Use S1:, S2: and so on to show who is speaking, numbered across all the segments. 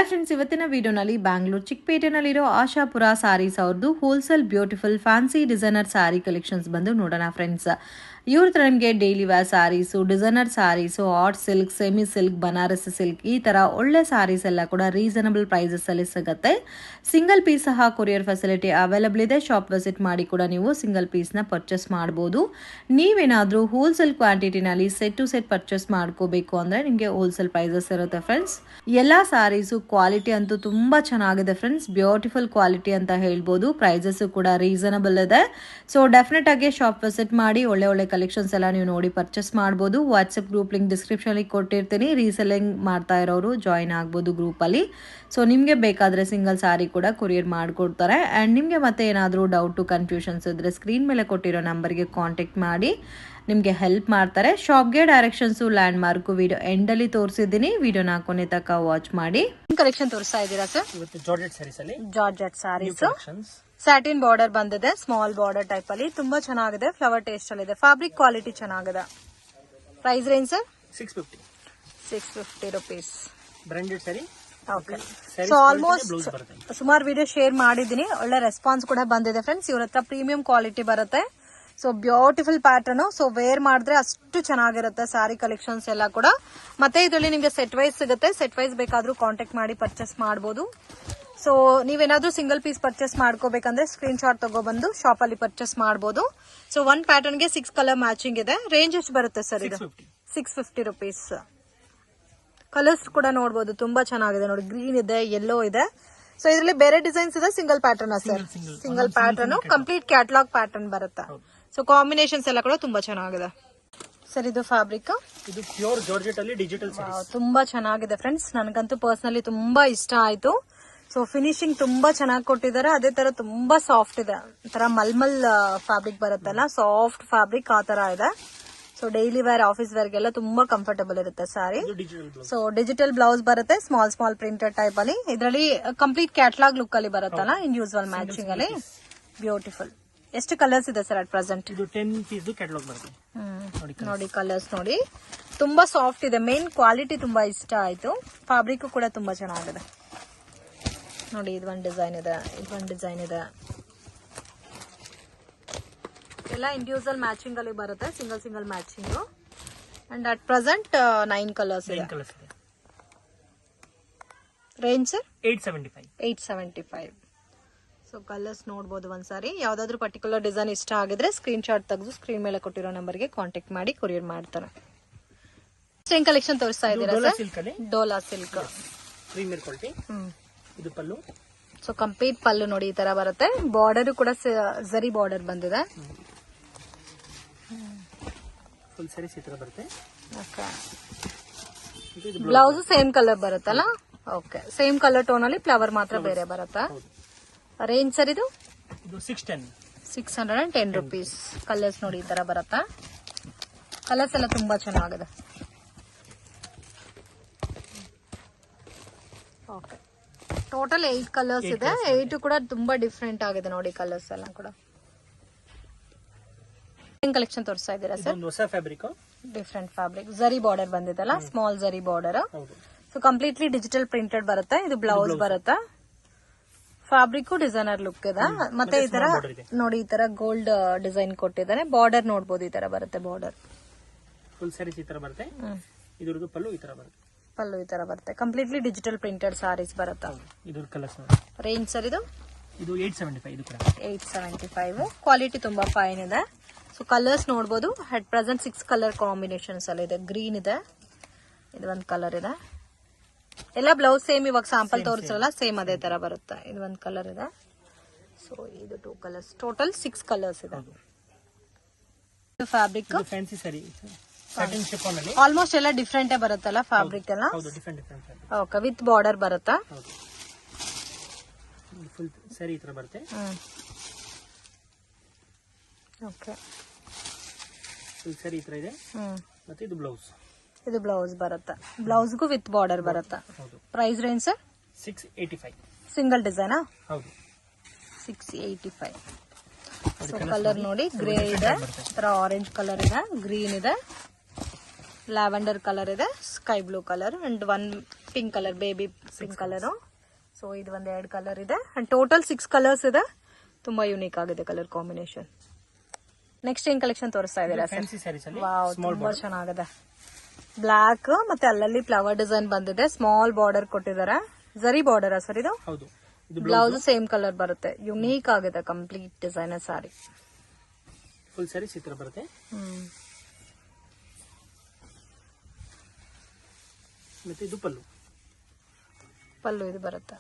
S1: Hi friends, ಇವತ್ತಿನ ವಿಡಿಯೋನಲ್ಲಿ ಬ್ಯಾಂಗ್ಳೂರ್ ಚಿಕ್ಕಪೇಟೆನಲ್ಲಿರೋ ಆಶಾಪುರ ಸಾರೀಸ್ ಅವ್ರದ್ದು wholesale beautiful fancy designer sari collections ಬಂದು ನೋಡೋಣ ಫ್ರೆಂಡ್ಸ್. ಇವ್ರ ಹತ್ರ ನಿಮಗೆ daily wear saris, designer saris, art silk, semi silk, Banaras silk ಈ ಥರ ಒಳ್ಳೆ ಸಾರೀಸ್ ಎಲ್ಲ ಕೂಡ ರೀಸನಬಲ್ ಪ್ರೈಸಸ್ಸಲ್ಲಿ ಸಿಗುತ್ತೆ. ಸಿಂಗಲ್ ಪೀಸ್ ಸಹ ಕೊರಿಯರ್ ಫೆಸಿಲಿಟಿ ಅವೈಲಬಲ್ ಇದೆ. ಶಾಪ್ ವಿಸಿಟ್ ಮಾಡಿ ಕೂಡ ನೀವು ಸಿಂಗಲ್ ಪೀಸ್ನ ಪರ್ಚೇಸ್ ಮಾಡ್ಬೋದು. ನೀವೇನಾದರೂ ಹೋಲ್ಸೇಲ್ ಕ್ವಾಂಟಿಟಿನಲ್ಲಿ ಸೆಟ್ ಟು ಸೆಟ್ ಪರ್ಚೇಸ್ ಮಾಡ್ಕೋಬೇಕು ಅಂದರೆ ನಿಮಗೆ ಹೋಲ್ಸೇಲ್ ಪ್ರೈಸಸ್ ಇರುತ್ತೆ ಫ್ರೆಂಡ್ಸ್. ಎಲ್ಲ ಸಾರೀಸು ಕ್ವಾಲಿಟಿ ಅಂತೂ ತುಂಬ ಚೆನ್ನಾಗಿದೆ ಫ್ರೆಂಡ್ಸ್. ಬ್ಯೂಟಿಫುಲ್ ಕ್ವಾಲಿಟಿ ಅಂತ ಹೇಳ್ಬೋದು. ಪ್ರೈಸಸ್ಸು ಕೂಡ ರೀಸನಬಲ್ ಇದೆ. ಸೊ ಡೆಫಿನೆಟ್ ಆಗಿ ಶಾಪ್ ವಿಸಿಟ್ ಮಾಡಿ ಒಳ್ಳೆ ಕಲೆಕ್ಷನ್ಸ್ ಎಲ್ಲ ನೀವು ನೋಡಿ ಪರ್ಚೇಸ್ ಮಾಡ್ಬೋದು. ವಾಟ್ಸಪ್ ಗ್ರೂಪ್ ಲಿಂಕ್ ಡಿಸ್ಕ್ರಿಪ್ಷನಲ್ಲಿ ಕೊಟ್ಟಿರ್ತೀನಿ. ರೀಸೆಲ್ಲಿಂಗ್ ಮಾಡ್ತಾ ಇರೋರು ಜಾಯಿನ್ ಆಗ್ಬೋದು ಗ್ರೂಪಲ್ಲಿ. ಸೊ ನಿಮಗೆ ಬೇಕಾದರೆ ಸಿಂಗಲ್ ಸಾರಿ ಕೂಡ ಕೊರಿಯರ್ ಮಾಡಿಕೊಡ್ತಾರೆ. ಆ್ಯಂಡ್ ನಿಮಗೆ ಮತ್ತೆ ಏನಾದರೂ ಡೌಟು ಕನ್ಫ್ಯೂಷನ್ಸ್ ಇದ್ದರೆ ಸ್ಕ್ರೀನ್ ಮೇಲೆ ಕೊಟ್ಟಿರೋ ನಂಬರ್ಗೆ ಕಾಂಟ್ಯಾಕ್ಟ್ ಮಾಡಿ ನಿಮಗೆ ಹೆಲ್ಪ್ ಮಾಡ್ತಾರೆ. ಶಾಪ್ಗೆ ಡೈರೆಕ್ಷನ್ಸು, ಲ್ಯಾಂಡ್ ಮಾರ್ಕು ವಿಡಿಯೋ ಎಂಡಲ್ಲಿ ತೋರಿಸಿದ್ದೀನಿ. ವಿಡಿಯೋನ ಕೊನೆ ತನಕ ವಾಚ್ ಮಾಡಿ. ಕಲೆಕ್ಷನ್ ತೋರಿಸ್ತಾ ಇದ್ದೀರಾ sir? Georgette saris, satin border ಬಂದಿದೆ, ಸ್ಮಾಲ್ ಬಾರ್ಡರ್ ಟೈಪ್ ಅಲ್ಲಿ ತುಂಬಾ ಚೆನ್ನಾಗಿದೆ. ಫ್ಲವರ್ ಟೇಸ್ಟ್ ಅಲ್ಲಿ ಇದೆ. ಫ್ಯಾಬ್ರಿಕ್ ಕ್ವಾಲಿಟಿ ಚೆನ್ನಾಗಿದೆ. Price range sir? 650 rupees.
S2: Branded sari.
S1: Okay. So almost ಸುಮಾರು ವಿಡಿಯೋ ಶೇರ್ ಮಾಡಿದ್ದೀನಿ. ಒಳ್ಳೆ ರೆಸ್ಪಾನ್ಸ್ ಕೂಡ ಬಂದಿದೆ ಫ್ರೆಂಡ್ಸ್. ಇವ್ರ ಹತ್ರ ಪ್ರೀಮಿಯಂ ಕ್ವಾಲಿಟಿ ಬರುತ್ತೆ. So beautiful pattern. So wear ಮಾಡಿದ್ರೆ ಅಷ್ಟು ಚೆನ್ನಾಗಿರುತ್ತೆ ಸಾರಿ ಕಲೆಕ್ಷನ್ಸ್ ಎಲ್ಲ ಕೂಡ. ಮತ್ತೆ ಇದರಲ್ಲಿ ನಿಮಗೆ ಸೆಟ್ ವೈಸ್ ಸಿಗುತ್ತೆ. ಸೆಟ್ ವೈಸ್ ಬೇಕಾದ್ರೂ ಕಾಂಟ್ಯಾಕ್ಟ್ ಮಾಡಿ ಪರ್ಚೇಸ್ ಮಾಡಬಹುದು. ಸೊ ನೀವೇನಾದ್ರೂ ಸಿಂಗಲ್ ಪೀಸ್ ಪರ್ಚೇಸ್ ಮಾಡ್ಕೋಬೇಕಂದ್ರೆ ಸ್ಕ್ರೀನ್ ಶಾಟ್ ತಗೊಬಂದು ಶಾಪ್ ಅಲ್ಲಿ ಪರ್ಚೇಸ್ ಮಾಡಬಹುದು. ಸೊ ಒನ್ ಪ್ಯಾಟರ್ನ್ ಗೆ 6 ಕಲರ್ ಮ್ಯಾಚಿಂಗ್ ಇದೆ. ರೇಂಜ್ ಎಷ್ಟು ಬರುತ್ತೆ ಸರ್ ಇದು? 650 rupees. ಕಲರ್ಸ್ ಕೂಡ ನೋಡಬಹುದು, ತುಂಬಾ ಚೆನ್ನಾಗಿದೆ ನೋಡಿ. ಗ್ರೀನ್ ಇದೆ, ಯೆಲ್ಲೋ ಇದೆ. ಸೊ ಇದರಲ್ಲಿ ಬೇರೆ ಡಿಸೈನ್ಸ್ ಇದೆ. Single pattern sir? Single pattern, complete catalogue pattern ಬರುತ್ತೆ. ಸೊ ಕಾಂಬಿನೇಷನ್ಸ್ ಎಲ್ಲ ಕೂಡ ತುಂಬಾ ಚೆನ್ನಾಗಿದೆ ಸರ್. ಇದು ಫ್ಯಾಬ್ರಿಕ್,
S2: ಇದು ಪ್ಯೂರ್ ಜಾರ್ಜೆಟ್ ಅಲ್ಲಿ ಡಿಜಿಟಲ್ ಸಾರೀಸ್.
S1: ತುಂಬಾ ಚೆನ್ನಾಗಿದೆ ಫ್ರೆಂಡ್ಸ್. ನನಗಂತೂ ಪರ್ಸನಲಿ ತುಂಬಾ ಇಷ್ಟ ಆಯ್ತು. ಸೊ ಫಿನಿಶಿಂಗ್ ತುಂಬಾ ಚೆನ್ನಾಗಿ ಕೊಟ್ಟಿದ್ದಾರೆ. ಅದೇ ತರ ತುಂಬಾ ಸಾಫ್ಟ್ ಇದೆ. ತರ ಮಲ್ಮಲ್ ಫ್ಯಾಬ್ರಿಕ್ ಬರುತ್ತಲ್ಲ, ಸಾಫ್ಟ್ ಫ್ಯಾಬ್ರಿಕ್ ಆ ತರ ಇದೆ. ಸೊ ಡೈಲಿ ವೇರ್, ಆಫೀಸ್ ವೇರ್ಗೆಲ್ಲ ತುಂಬಾ ಕಂಫರ್ಟಬಲ್ ಇರುತ್ತೆ ಸಾರಿ. ಸೊ ಡಿಜಿಟಲ್ ಬ್ಲೌಸ್ ಬರುತ್ತೆ, ಸ್ಮಾಲ್ ಪ್ರಿಂಟೆಡ್ ಟೈಪ್ ಅಲ್ಲಿ. ಇದರಲ್ಲಿ ಕಂಪ್ಲೀಟ್ ಕ್ಯಾಟಲಾಗ್ ಲುಕ್ ಅಲ್ಲಿ ಬರುತ್ತಲ್ಲ, ಇಂಡಿವಿಜುವಲ್ ಮ್ಯಾಚಿಂಗ್ ಅಲ್ಲಿ. ಬ್ಯೂಟಿಫುಲ್. ಎಷ್ಟು ಕಲರ್ಸ್ ಇದೆ ಸರ್ ಅಟ್ ಪ್ರೆಸೆಂಟ್?
S2: ಇದು 10 ಪೀಸ್ ಕ್ಯಾಟಲಾಗ್ ಬರುತ್ತೆ.
S1: ನೋಡಿ ಕಲರ್ಸ್ ನೋಡಿ, ತುಂಬಾ ಸಾಫ್ಟ್ ಇದೆ. ಮೇನ್ ಕ್ವಾಲಿಟಿ ತುಂಬಾ ಇಷ್ಟ ಆಯ್ತು. ಫ್ಯಾಬ್ರಿಕ್ ಕೂಡ ತುಂಬಾ ಚೆನ್ನಾಗಿದೆ ನೋಡಿ. ಇದೊಂದು ಡಿಸೈನ್ ಇದೆ, ಇದೊಂದು ಡಿಸೈನ್ ಇದೆ. ಎಲ್ಲ ಇಂಡಿವಿಜುವಲ್ ಮ್ಯಾಚಿಂಗ್ ಅಲ್ಲಿ ಬರುತ್ತೆ, single matching. And at present 9 colours ಇದೆ. Range sir? 875. ಸೊ ಕಲರ್ಸ್ ನೋಡಬಹುದು ಒಂದ್ಸಾರಿ. ಯಾವ್ದಾದ್ರು ಪರ್ಟಿಕ್ಯುಲರ್ ಡಿಸೈನ್ ಇಷ್ಟ ಆಗಿದ್ರೆ ಸ್ಕ್ರೀನ್ ಶಾಟ್ ತೆಗೆದು ಸ್ಕ್ರೀನ್ ಮೇಲೆ ಕೊಟ್ಟಿರೋ ನಂಬರ್ಗೆ ಕಾಂಟ್ಯಾಕ್ಟ್ ಮಾಡಿ ಕೊರಿಯರ್ ಮಾಡ್ತಾರೆ. ಸೇಮ್ ಕಲೆಕ್ಷನ್ ತೋರಿಸ್ತಾ ಇದ್ದೀರಾ sir? Dola silk
S2: premier quality. ಇದು ಪಲ್ಲು.
S1: ಸೊ ಕಂಪ್ಲೀಟ್ ಪಲ್ಲು ನೋಡಿ ಈ ತರ ಬರುತ್ತೆ. ಬಾರ್ಡರ್ ಕೂಡ ಜರಿ ಬಾರ್ಡರ್ ಬಂದಿದೆ.
S2: ಫುಲ್ ಸಾರೀಸ್ ಈ ತರ ಬರುತ್ತೆ.
S1: ಓಕೆ. ಬ್ಲೌಸ್ ಸೇಮ್ ಕಲರ್ ಬರುತ್ತಲ್ಲ? ಓಕೆ. ಸೇಮ್ ಕಲರ್ ಟೋನ್ ಅಲ್ಲಿ ಫ್ಲವರ್ ಮಾತ್ರ ಬೇರೆ ಬರುತ್ತಾ? ರೇಂಜ್ ಸರ್ ಇದು? 610 rupees. ಕಲರ್ಸ್ ನೋಡಿ ಈ ತರ ಬರುತ್ತಾ? ಕಲರ್ಸ್ ಎಲ್ಲ ತುಂಬಾ ಚೆನ್ನಾಗಿದೆ. ಓಕೆ. ಟೋಟಲ್ 8 ಕಲರ್ಸ್ ಇದೆ. 8 ಕೂಡ ತುಂಬಾ ಡಿಫ್ರೆಂಟ್ ಆಗಿದೆ ನೋಡಿ ಕಲರ್ಸ್ ಎಲ್ಲ ಕೂಡ. ಏನ್ ಕಲೆಕ್ಷನ್ ತೋರಿಸ್ತಾ ಇದ್ದೀರಾ ಸರ್?
S2: ಹೊಸ ಫ್ಯಾಬ್ರಿಕ್,
S1: ಡಿಫ್ರೆಂಟ್ ಫ್ಯಾಬ್ರಿಕ್. ಜರಿ ಬಾರ್ಡರ್ ಬಂದಿದಲ್ಲ, ಸ್ಮಾಲ್ ಜರಿ border. So completely digital printed ಬರುತ್ತೆ. ಇದು ಬ್ಲೌಸ್ ಬರುತ್ತೆ. ಫ್ಯಾಬ್ರಿಕ್ ಡಿಸೈನರ್ ಲುಕ್ ಇದೆ. ಮತ್ತೆ ಈ ತರ ನೋಡಿ, ಈ ತರ ಗೋಲ್ಡ್ ಡಿಸೈನ್ ಕೊಟ್ಟಿದ್ದಾರೆ. ಬಾರ್ಡರ್ ನೋಡಬಹುದು, ಈ ತರ ಬರುತ್ತೆ ಬಾರ್ಡರ್.
S2: ಫುಲ್ ಸಾರೀಸ್ ಈ ತರ ಬರುತ್ತೆ. ಇದರದು ಪಲ್ಲು ಈ ತರ ಬರುತ್ತೆ.
S1: ಪಲ್ಲು ಈ ತರ ಬರುತ್ತೆ. ಕಂಪ್ಲೀಟ್ಲಿ ಡಿಜಿಟಲ್ ಪ್ರಿಂಟೆಡ್ ಸಾರೀಸ್ ಬರುತ್ತೆ.
S2: ಇದರ ಕಲರ್ಸ್ ನೋಡಿ.
S1: ರೇಂಜ್ ಸರ್ ಇದು?
S2: ಇದು 875. ಇದು ಕೂಡ
S1: 875. ಕ್ವಾಲಿಟಿ ತುಂಬಾ ಫೈನ್ ಇದೆ. ಸೊ ಕಲರ್ಸ್ ನೋಡಬಹುದು. ಅಟ್ ಪ್ರೆಸೆಂಟ್ 6 ಕಲರ್ ಕಾಂಬಿನೇಷನ್ಸ್ ಅಲ್ಲಿ ಇದೆ. ಗ್ರೀನ್ ಇದೆ, ಇದು ಒಂದು ಕಲರ್ ಇದೆ. ಎಲ್ಲ ಬ್ಲೌಸ್ ಸೇಮ್ ಇವಾಗ ಸ್ಯಾಂಪಲ್ ತೋರಿಸಲ್ಲ, ಸೇಮ್ ಅದೇ ತರ ಬರುತ್ತೆ. ಇದು ಒಂದು ಕಲರ್ ಇದೆ. ಸೊ ಇದು 2 ಕಲರ್ಸ್, ಟೋಟಲ್ 6 ಕಲರ್ಸ್ ಇದೆ. ಫ್ಯಾಬ್ರಿಕ್
S2: ಫ್ಯಾನ್ಸಿ ಸಾರಿ, ಸ್ಯಾಟಿನ್ ಶಿಫಾನ್ ಅಲ್ಲಿ
S1: ಆಲ್ಮೋಸ್ಟ್ ಎಲ್ಲ ಡಿಫ್ರೆಂಟ್ ಬರುತ್ತಲ್ಲ ಫ್ಯಾಬ್ರಿಕ್ ಎಲ್ಲ?
S2: ಹೌದು, ಡಿಫರೆಂಟ್.
S1: ಓಕೆ. ವಿತ್ ಬಾರ್ಡರ್ ಬರುತ್ತಾ?
S2: ಫುಲ್ ಸಾರಿ ಈ ತರ ಬರುತ್ತೆ.
S1: ಓಕೆ.
S2: ಫುಲ್ ಸಾರಿ ಈ ತರ ಇದೆ. ಮತ್ತೆ ಇದು ಬ್ಲೌಸ್.
S1: ಇದು ಬ್ಲೌಸ್ ಬರುತ್ತೆ. ಬ್ಲೌಸ್ಗೂ ವಿತ್ ಬಾರ್ಡರ್ ಬರುತ್ತೆ. Price range sir?
S2: 685.
S1: ಸಿಂಗಲ್ ಡಿಸೈನಾ?
S2: ಹೌದು.
S1: 685. ಸೊ ಕಲರ್ ನೋಡಿ, ಗ್ರೇ ಇದೆ, ಆರೆಂಜ್ ಕಲರ್ ಇದೆ, ಗ್ರೀನ್ ಇದೆ, ಲ್ಯಾವೆಂಡರ್ ಕಲರ್ ಇದೆ, sky blue colour and one pink colour, baby pink colour. So ಇದು ಒಂದ್ 2 ಕಲರ್ ಇದೆ ಅಂಡ್ ಟೋಟಲ್ 6 ಕಲರ್ಸ್ ಇದೆ. ತುಂಬಾ ಯುನೀಕ್ ಆಗಿದೆ ಕಲರ್ ಕಾಂಬಿನೇಷನ್. ನೆಕ್ಸ್ಟ್ ಏನ್ ಕಲೆಕ್ಷನ್ ತೋರಿಸ್ತಾ ಇದ್ದೀರಾ ಸರ್?
S2: ಫ್ಯಾನ್ಸಿ ಸ್ಯಾರೀಸ್ ಅಲ್ಲಿ
S1: ವಾವ್, ತುಂಬಾ ಚೆನ್ನಾಗಿದೆ. ಬ್ಲಾಕ್ ಮತ್ತೆ ಅಲ್ಲಲ್ಲಿ ಫ್ಲವರ್ ಡಿಸೈನ್ ಬಂದಿದೆ. ಸ್ಮಾಲ್ ಬಾರ್ಡರ್ ಕೊಟ್ಟಿದ್ದಾರೆ. ಜರಿ ಬಾರ್ಡರ್ ಸರ್ ಇದು?
S2: ಹೌದು.
S1: ಬ್ಲೌಸ್ ಸೇಮ್ ಕಲರ್ ಬರುತ್ತೆ. ಯುನೀಕ್ ಆಗಿದೆ ಕಂಪ್ಲೀಟ್ ಡಿಸೈನರ್ ಸಾರಿ.
S2: ಫುಲ್ ಸ್ಯಾರಿ ಈ ತರ ಬರುತ್ತೆ. ಮತ್ತೆ ಇದು ಪಲ್ಲು
S1: ಇದು ಬರುತ್ತೆ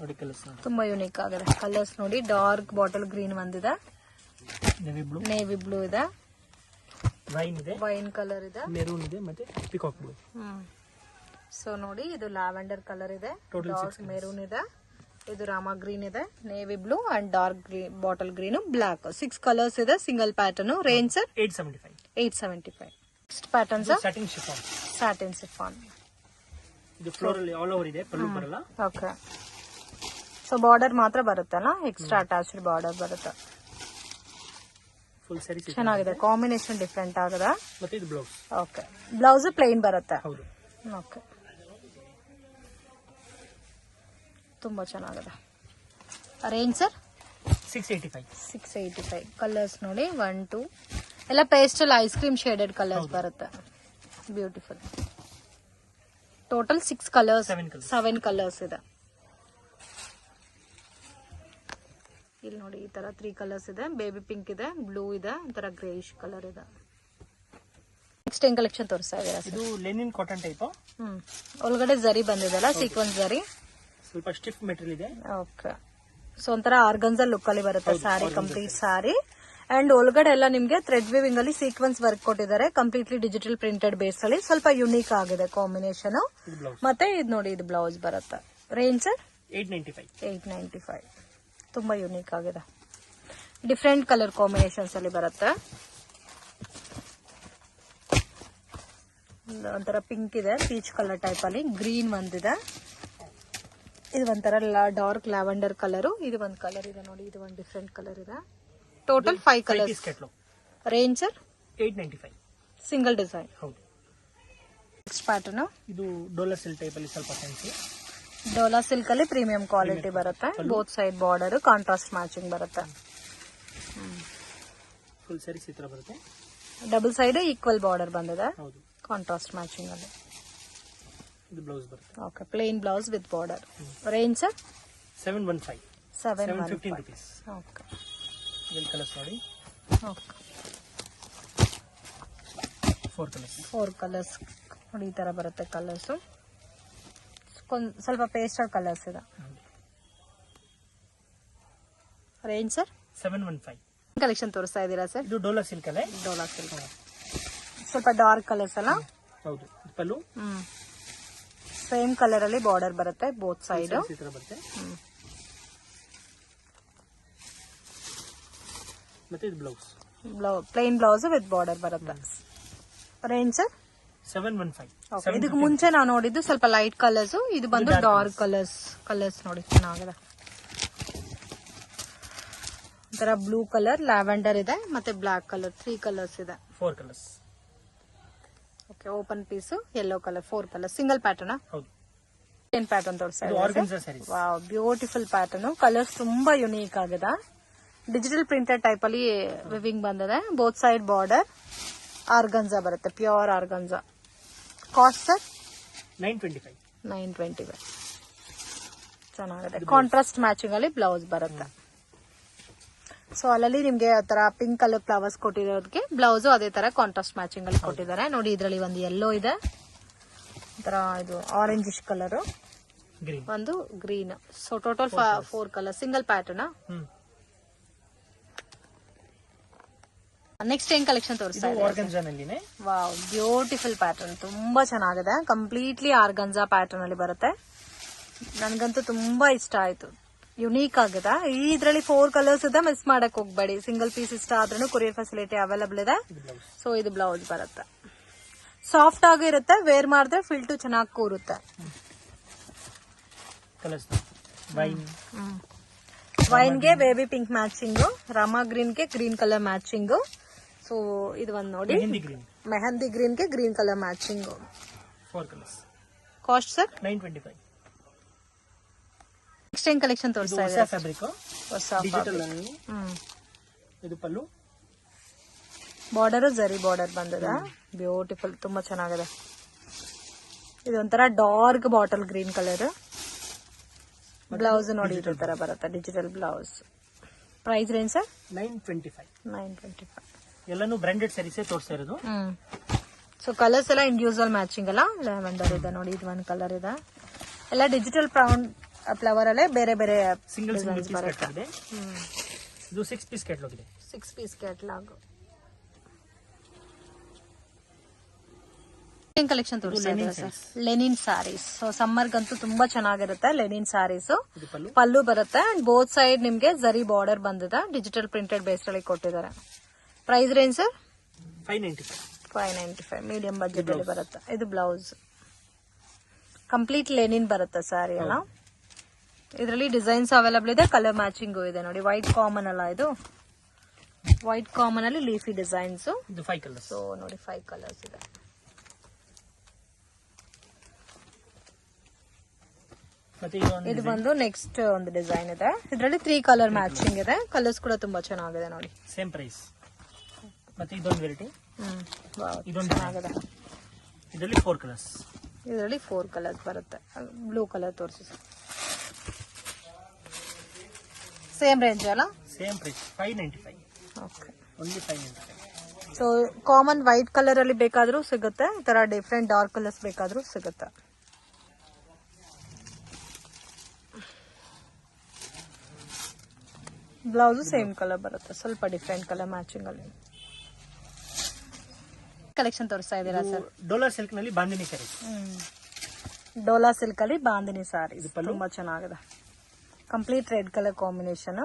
S2: ನೋಡಿ. ಕಲರ್ಸ್
S1: ತುಂಬಾ ಯುನೀಕ್ ಆಗಿದೆ. ಕಲರ್ಸ್ ನೋಡಿ, ಡಾರ್ಕ್ ಬಾಟಲ್ ಗ್ರೀನ್ ಒಂದಿದೆ, ನೇವಿ ಬ್ಲೂ ಇದೆ, ವೈನ್ ಕಲರ್ ಇದೆ,
S2: ಮೆರೂನ್ ಇದೆ, ಮತ್ತೆ ಪಿಕಾಕ್ ಬ್ಲೂ.
S1: ಸೊ ನೋಡಿ, ಇದು ಲ್ಯಾವೆಂಡರ್ ಕಲರ್ ಇದೆ, ಡಾರ್ಕ್ ಮೆರೂನ್ ಇದೆ, ಇದು ರಾಮಾ ಗ್ರೀನ್ ಇದೆ, navy blue and dark green, bottle green, black. 6 colours ಇದೆ, single pattern. Range sir? 875. Next pattern sir? Satin chiffon.
S2: ಇದು ಫ್ಲೋರಲ್ ಆಲ್ ಓವರ್ ಇದೆ, ಪಲ್ಲು ಬರಲ್ಲ.
S1: ಓಕೆ. ಸೊ ಬಾರ್ಡರ್ ಮಾತ್ರ ಬರುತ್ತಲ್ಲ, ಎಕ್ಸ್ಟ್ರಾ ಅಟ್ಯಾಚ್ಡ್ ಬಾರ್ಡರ್ ಬರುತ್ತೆ.
S2: ಫುಲ್ ಸ್ಯಾರಿ
S1: ಚೆನ್ನಾಗಿದೆ, ಕಾಂಬಿನೇಷನ್ ಡಿಫ್ರೆಂಟ್ ಆಗಿದೆ.
S2: ಮತ್ತೆ ಇದು ಬ್ಲೌಸ್.
S1: ಓಕೆ. ಬ್ಲೌಸ್ ಪ್ಲೇನ್ ಬರುತ್ತೆ.
S2: ಹೌದು.
S1: ಓಕೆ. ತುಂಬಾ ಚೆನ್ನಾಗಿದೆ. Range sir? 685. ಕಲರ್ಸ್ ನೋಡಿ, 1 2 ಎಲ್ಲ pastel ice cream shaded colours ಬರುತ್ತೆ. ಬ್ಯೂಟಿಫುಲ್. ಟೋಟಲ್ 6 ಕಲರ್ಸ್, 7 ಕಲರ್ಸ್ ಇದೆ. ಇಲ್ಲಿ ನೋಡಿ, ಈ ತರ 3 ಕಲರ್ಸ್ ಇದೆ. ಬೇಬಿ ಪಿಂಕ್ ಇದೆ, ಬ್ಲೂ ಇದೆ, ಒಂಥರ ಗ್ರೇಯಿಶ್ ಕಲರ್ ಇದೆ. ನೆಕ್ಸ್ಟ್ ಏನ್ ಕಲೆಕ್ಷನ್ ತೋರಿಸ್ತಾ ಇದ್ದೀರಾ?
S2: ಇದು ಲೆನಿನ್ ಕಾಟನ್ ಟೈಪ್.
S1: ಒಳಗಡೆ ಜರಿ ಬಂದಿದೆಲ್ಲ, ಸೀಕ್ವೆನ್ಸ್ ಜರಿ,
S2: ಸ್ವಲ್ಪ ಸ್ಟಿಫ್ ಮೆಟೀರಿಯಲ್ ಇದೆ.
S1: ಓಕೆ. ಸೊ ಒಂಥರ ಆರ್ಗನ್ಸಾ ಲುಕ್ ಅಲ್ಲಿ ಬರುತ್ತೆ ಸಾರಿ, ಕಂಪ್ಲೀಟ್ ಸಾರಿ. ಅಂಡ್ ಒಳಗಡೆ ಎಲ್ಲ ನಿಮ್ಗೆ ಥ್ರೆಡ್ ವಿವಿಂಗ್ ಅಲ್ಲಿ ಸೀಕ್ವೆನ್ಸ್ ವರ್ಕ್ ಕೊಟ್ಟಿದ್ದಾರೆ. ಕಂಪ್ಲೀಟ್ಲಿ ಡಿಜಿಟಲ್ ಪ್ರಿಂಟೆಡ್ ಬೇಸ್ ಅಲ್ಲಿ ಸ್ವಲ್ಪ ಯುನೀಕ್ ಆಗಿದೆ ಕಾಂಬಿನೇಷನ್. ಮತ್ತೆ ಇದು ನೋಡಿ, ಇದು ಬ್ಲೌಸ್ ಬರುತ್ತೆ. Range sir? 895. ತುಂಬಾ ಯುನೀಕ್ ಆಗಿದೆ. ಡಿಫ್ರೆಂಟ್ ಕಲರ್ ಕಾಂಬಿನೇಷನ್ಸ್ ಅಲ್ಲಿ ಬರುತ್ತೆ. ಒಂಥರ ಪಿಂಕ್ ಇದೆ, ಪೀಚ್ ಕಲರ್ ಟೈಪ್ ಅಲ್ಲಿ, ಗ್ರೀನ್ ಒಂದಿದೆ, ಇದು ಒಂಥರ ಡಾರ್ಕ್ ಲ್ಯಾವೆಂಡರ್ ಕಲರ್, ಇದು ಒಂದು ಕಲರ್ ಇದೆ ನೋಡಿ, ಇದು ಒಂದು ಡಿಫ್ರೆಂಟ್ ಕಲರ್ ಇದೆ. Total 5 colours. Range sir?
S2: 895.
S1: Single design.
S2: ಹೌದು.
S1: ನೆಕ್ಸ್ಟ್ ಪ್ಯಾಟರ್ನ್,
S2: ಇದು ಡೋಲಾ ಸಿಲ್ಕ್ ಟೈಪ್ ಅಲ್ಲಿ ಸ್ವಲ್ಪ ಫ್ಯಾನ್ಸಿ.
S1: ಡೋಲಾ ಸಿಲ್ಕ್ ಅಲ್ಲಿ ಪ್ರೀಮಿಯಂ ಕ್ವಾಲಿಟಿ ಬರುತ್ತೆ. Both side border contrast matching ಬರುತ್ತೆ.
S2: ಫುಲ್ ಸ್ಯಾರಿ ಈ ತರ ಬರುತ್ತೆ.
S1: ಡಬಲ್ ಸೈಡ್ ಈಕ್ವಲ್ ಬಾರ್ಡರ್ ಬಂದಿದೆ,
S2: ಹೌದು,
S1: ಕಾಂಟ್ರಾಸ್ಟ್ ಮ್ಯಾಚಿಂಗ್ ಅಲ್ಲಿ.
S2: ಇದು ಬ್ಲೌಸ್ ಬರುತ್ತೆ.
S1: Okay. Plain blouse with border. Range sir?
S2: 715 rupees.
S1: Okay.
S2: ಇದೆಲ್ಲ ಕಲರ್ಸ್ ನೋಡಿ.
S1: ಓಕೆ.
S2: 4
S1: ಕಲರ್ಸ್ ನೋಡಿ, ಈ ತರ ಬರುತ್ತೆ ಕಲರ್ಸ್. ಸ್ವಲ್ಪ ಪೇಸ್ಟಲ್ ಕಲರ್ಸ್ ಇದೆ. Range sir?
S2: 715.
S1: ಕಲೆಕ್ಷನ್ ತೋರಿಸ್ತಾ ಇದ್ದೀರಾ ಸರ್?
S2: ಇದು ಡೋಲಾ ಸಿಲ್ಕ್ ಅಲ್ಲೇ.
S1: ಡೋಲಾ ಸಿಲ್ಕ್ ಸ್ವಲ್ಪ ಡಾರ್ಕ್ ಕಲರ್ಸ್ ಅಲ್ಲ?
S2: ಹೌದು. ಪಲ್ಲು
S1: ಸೇಮ್ ಕಲರ್ ಅಲ್ಲಿ ಬಾರ್ಡರ್ ಬರುತ್ತೆ ಬೋತ್ ಸೈಡ್.
S2: ಈ ತರ ಬರುತ್ತೆ. ಮತ್ತೆ ಇದು blouse.
S1: Plain blouse with border ಬರುತ್ತೆ. Range sir?
S2: 715.
S1: ಓಕೆ. ಇದಕ್ಕೆ ಮುಂಚೆ ನಾವು ನೋಡಿದ್ದು ಸ್ವಲ್ಪ ಲೈಟ್ ಕಲರ್ಸ್, ಇದು ಬಂದು ಡಾರ್ಕ್ ಕಲರ್ಸ್ ನೋಡಿ, ಚೆನ್ನಾಗಿದೆ. ಒಂಥರ ಬ್ಲೂ ಕಲರ್, ಲ್ಯಾವೆಂಡರ್ ಇದೆ, ಮತ್ತೆ ಬ್ಲಾಕ್ ಕಲರ್, 3 ಕಲರ್ಸ್ ಇದೆ.
S2: 4 colours.
S1: Okay. Open piece, yellow colour, 4 colour, single pattern.
S2: ಹೌದು.
S1: ಏನ್ ಪ್ಯಾಟರ್ನ್ ತೋರಿಸ್ತಾ
S2: ಇದು organza sarees.
S1: Wow, beautiful pattern. Colours ತುಂಬಾ ಯುನೀಕ್ ಆಗಿದೆ. ಡಿಜಿಟಲ್ ಪ್ರಿಂಟೆಡ್ ಟೈಪ್ ಅಲ್ಲಿ ವಿವಿಂಗ್ ಬಂದಿದೆ. ಬೋತ್ ಸೈಡ್ ಬಾರ್ಡರ್ ಆರ್ಗನ್ಸಾ ಬರುತ್ತೆ, ಪ್ಯೂರ್ ಆರ್ಗನ್ಸಾ. Cost sir? 925. ಚೆನ್ನಾಗಿದೆ. ಕಾಂಟ್ರಾಸ್ಟ್ ಮ್ಯಾಚಿಂಗ್ ಅಲ್ಲಿ ಬ್ಲೌಸ್ ಬರುತ್ತೆ. ಸೊ ಅಲ್ಲಲ್ಲಿ ನಿಮ್ಗೆ ಆ ತರ ಪಿಂಕ್ ಕಲರ್ ಫ್ಲವರ್ಸ್ ಕೊಟ್ಟಿರೋದಕ್ಕೆ ಬ್ಲೌಸ್ ಅದೇ ತರ ಕಾಂಟ್ರಾಸ್ಟ್ ಮ್ಯಾಚಿಂಗ್ ಅಲ್ಲಿ ಕೊಟ್ಟಿದ್ದಾರೆ ನೋಡಿ. ಇದರಲ್ಲಿ ಒಂದು ಯೆಲ್ಲೋ ಇದೆ, ಒಂಥರ ಇದು ಆರೆಂಜಿಶ್ ಕಲರ್, ಒಂದು green. So total 4 colour, single pattern. Next ಏನ್ ಕಲೆಕ್ಷನ್ ತೋರಿಸ್ತಾ ಇದ್ದೀರಾ? ವಾವ್, ಬ್ಯೂಟಿಫುಲ್ ಪ್ಯಾಟರ್ನ್, ತುಂಬಾ ಚೆನ್ನಾಗಿದೆ. ಕಂಪ್ಲೀಟ್ಲಿ ಆರ್ಗನ್ಸಾ ಪ್ಯಾಟರ್ನ್ ಅಲ್ಲಿ ಬರುತ್ತೆ. ನನ್ಗಂತೂ ತುಂಬಾ ಇಷ್ಟ ಆಯ್ತು, ಯುನೀಕ್ ಆಗಿದೆ. ಇದ್ರಲ್ಲಿ 4 ಕಲರ್ಸ್ ಇದೆ, ಮಿಸ್ ಮಾಡಕ್ ಹೋಗ್ಬೇಡಿ. ಸಿಂಗಲ್ ಪೀಸ್ ಇಷ್ಟ ಆದ್ರೂ ಕೊರಿಯರ್ ಫೆಸಿಲಿಟಿ ಅವೈಲಬಲ್ ಇದೆ. ಸೊ ಇದು ಬ್ಲೌಸ್ ಬರುತ್ತೆ. ಸಾಫ್ಟ್ ಆಗಿರುತ್ತೆ, ವೇರ್ ಮಾಡಿದ್ರೆ ಫಿಲ್ಟು ಚೆನ್ನಾಗಿ ಕೂರುತ್ತೆ. ವೈನ್ಗೆ ಬೇಬಿ ಪಿಂಕ್ ಮ್ಯಾಚಿಂಗ್, ರಾಮಾ ಗ್ರೀನ್ಗೆ ಗ್ರೀನ್ ಕಲರ್ ಮ್ಯಾಚಿಂಗ್. ಸೊ ಇದು ಒಂದು ನೋಡಿ, ಮೆಹಂದಿ ಗ್ರೀನ್ಗೆ green colour matching. Cost sir
S2: 925.
S1: Next ಏನ್ ಕಲೆಕ್ಷನ್
S2: ಇದು
S1: ತೋರಿಸ್ತಾ
S2: ಹೊಸ
S1: ಇದ್ದಾರೆ
S2: ಫ್ಯಾಬ್ರಿಕ್
S1: ಹೊಸ
S2: ಡಿಜಿಟಲ್ ಅಲ್ಲಿ. ಇದು ಪಲ್ಲು.
S1: ಬಾರ್ಡರ್ ಜರಿ ಬಾರ್ಡರ್ ಬಂದದ ಬ್ಯೂಟಿಫುಲ್ ತುಂಬಾ ಚೆನ್ನಾಗಿದೆ. ಇದೊಂಥರ dark bottle green colour. Blouse ನೋಡಿ ಈ ತರ ಬರುತ್ತೆ digital blouse. Price range sir
S2: 925. ಎಲ್ಲಾನು ಬ್ರಾಂಡೆಡ್ ಸ್ಯಾರೀಸೇ ತೋರಿಸ್ತಾ ಇರೋದು.
S1: ಸೊ ಕಲರ್ಸ್ ಎಲ್ಲ ಇಂಡಿವಿಜುವಲ್ ಮ್ಯಾಚಿಂಗ್ ಅಲ್ಲ. ಲ್ಯಾವೆಂಡರ್ ಇದೆ ನೋಡಿ, ಇದು ಒಂದು ಕಲರ್ ಇದೆ. ಎಲ್ಲ ಡಿಜಿಟಲ್ ಫ್ಲವರ್ ಅಲ್ಲೇ ಬೇರೆ ಬೇರೆ
S2: ಸಿಂಗಲ್ ಸಿಂಗಲ್ ಪೀಸ್ ಕ್ಯಾಟಲಾಗ್ ಇದೆ. ಇದು 6 ಪೀಸ್ ಕ್ಯಾಟಲಾಗ್ ಇದೆ.
S1: 6 ಪೀಸ್ ಕ್ಯಾಟಲಾಗ್. ಕಲೆಕ್ಷನ್ ತೋರಿಸ್ತಾ ಸರ್ ಲೆನಿನ್ ಸ್ಯಾರೀಸ್. ಸೊ ಸಮ್ಮರ್ಗಂತೂ ತುಂಬಾ ಚೆನ್ನಾಗಿರುತ್ತೆ ಲೆನಿನ್ ಸ್ಯಾರೀಸ್. ಪಲ್ಲು ಬರುತ್ತೆ ಅಂಡ್ ಬೋತ್ ಸೈಡ್ ನಿಮ್ಗೆ ಜರಿ ಬಾರ್ಡರ್ ಬಂದಿದೆ. ಡಿಜಿಟಲ್ ಪ್ರಿಂಟೆಡ್ ಬೇಸ್ ಅಲ್ಲಿ ಕೊಟ್ಟಿದ್ದಾರೆ. Price range sir 595. Medium budget ಅಲ್ಲಿ ಬರುತ್ತೆ. ಇದು ಬ್ಲೌಸ್ ಕಂಪ್ಲೀಟ್ ಲೆನಿನ್ ಬರುತ್ತೆ ಸ್ಯಾರಿ ಅಲ್ಲ. ಇದರಲ್ಲಿ ಡಿಸೈನ್ಸ್ ಅವೈಲಬಲ್ ಇದೆ, ಕಲರ್ ಮ್ಯಾಚಿಂಗು ಇದೆ ನೋಡಿ. ವೈಟ್ ಕಾಮನ್ ಅಲ್ಲ, ಇದು ವೈಟ್ ಕಾಮನ್ ಅಲ್ಲಿ ಲೀಫಿ ಡಿಸೈನ್ಸ್.
S2: ಇದು 5 ಕಲರ್ಸ್.
S1: ಸೊ ನೋಡಿ 5 ಕಲರ್ಸ್ ಇದೆ. ಇದು ಬಂದು ನೆಕ್ಸ್ಟ್ ಒಂದು ಡಿಸೈನ್ ಇದೆ. ಇದರಲ್ಲಿ 3 ಕಲರ್ ಮ್ಯಾಚಿಂಗ್ ಇದೆ. ಕಲರ್ಸ್ ಕೂಡ ತುಂಬಾ ಚೆನ್ನಾಗಿದೆ ನೋಡಿ.
S2: Same price. ಮತ್ತೆ ಇದೊಂದು ವೆರೈಟಿ. ಇದೊಂದು ಚೆನ್ನಾಗಿದೆ. ಇದರಲ್ಲಿ 4 ಕಲರ್ಸ್.
S1: ಇದರಲ್ಲಿ 4 ಕಲರ್ಸ್ ಬರುತ್ತೆ. ಬ್ಲೂ ಕಲರ್ ತೋರಿಸಿ. ಸೇಮ್ ರೇಂಜ್ ಅಲ್ಲ?
S2: Same price 595.
S1: Okay,
S2: only 595.
S1: So common white colour ಅಲ್ಲಿ ಬೇಕಾದ್ರೂ ಸಿಗುತ್ತೆ, ಈ ತರ ಡಿಫ್ರೆಂಟ್ ಡಾರ್ಕ್ ಕಲರ್ಸ್ ಬೇಕಾದ್ರೂ ಸಿಗುತ್ತೆ. ಬ್ಲೌಸ್ ಸೇಮ್ ಕಲರ್ ಬರುತ್ತೆ, ಸ್ವಲ್ಪ ಡಿಫ್ರೆಂಟ್ ಕಲರ್ ಮ್ಯಾಚಿಂಗ್ ಅಲ್ಲಿ. ಕಲೆಕ್ಷನ್ ತೋರಿಸ್ತಾ ಇದ್ದೀರಾ ಸರ್?
S2: ಡೋಲಾ ಸಿಲ್ಕ್ ನಲ್ಲಿ ಬಾಂದಿನಿ ಸ್ಯಾರಿ.
S1: ಡೋಲಾ ಸಿಲ್ಕ್ ಅಲ್ಲಿ ಬಾಂದಿನಿ ಸ್ಯಾರಿ ತುಂಬಾ ಚೆನ್ನಾಗಿದೆ. Complete red colour combination.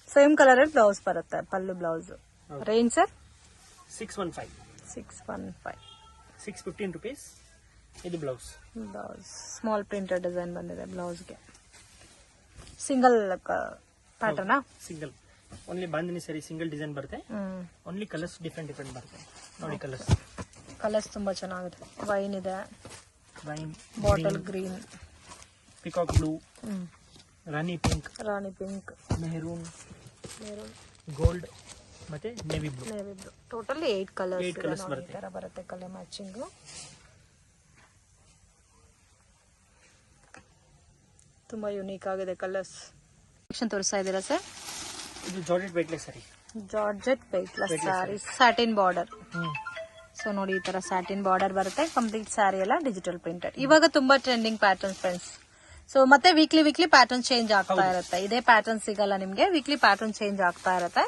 S1: Same colour ಅಲ್ಲಿ ಬ್ಲೌಸ್ ಬರುತ್ತೆ, pallu blouse. Range sir
S2: 615. 615 rupees. ಇದು ಬ್ಲೌಸ್.
S1: ಸ್ಮಾಲ್ ಪ್ರಿಂಟೆಡ್ ಡಿಸೈನ್ ಬಂದಿದೆ ಬ್ಲೌಸ್ಗೆ. Single pattern.
S2: Single only bandhani sari single design ಬರುತ್ತೆ. ಓನ್ಲಿ ಕಲರ್ಸ್ ಡಿಫ್ರೆಂಟ್ ಬರುತ್ತೆ ನೋಡಿ. ಕಲರ್ಸ್
S1: ತುಂಬಾ ಚೆನ್ನಾಗಿದೆ. ವೈನ್ ಇದೆ,
S2: wine,
S1: bottle green,
S2: peacock blue, rani pink, maroon, gold ಮತ್ತೆ ನೇವಿ ಬ್ಲೂ.
S1: ಟೋಟಲಿ 8 ಕಲರ್ಸ್
S2: ಬರುತ್ತೆ.
S1: ಬರುತ್ತೆ ಕಲರ್ ಮ್ಯಾಚಿಂಗ್. ತುಂಬಾ ಯುನೀಕ್ ಆಗಿದೆ ಕಲರ್ಸ್. ಕಲೆಕ್ಷನ್ ತೋರಿಸ್ತಾ ಇದ್ದೀರಾ ಸರ್?
S2: ಇದು georgette weightless sari.
S1: Georgette weightless sari, satin border. So ನೋಡಿ ಈ ತರ ಸ್ಯಾಟಿನ್ ಬಾರ್ಡರ್ ಬರುತ್ತೆ. ಕಂಪ್ಲೀಟ್ ಸ್ಯಾರಿ ಎಲ್ಲ ಡಿಜಿಟಲ್ ಪ್ರಿಂಟೆಡ್. ಇವಾಗ ತುಂಬಾ ಟ್ರೆಂಡಿಂಗ್ ಪ್ಯಾಟರ್ನ್ ಫ್ರೆಂಡ್ಸ್. ಸೊ ಮತ್ತೆ ವೀಕ್ಲಿ ಪ್ಯಾಟರ್ನ್ ಚೇಂಜ್ ಆಗ್ತಾ ಇರುತ್ತೆ. ಇದೇ ಪ್ಯಾಟರ್ನ್ ಸಿಗಲ್ಲ ನಿಮ್ಗೆ, ವೀಕ್ಲಿ ಪ್ಯಾಟರ್ನ್ ಚೇಂಜ್ ಆಗ್ತಾ ಇರುತ್ತೆ.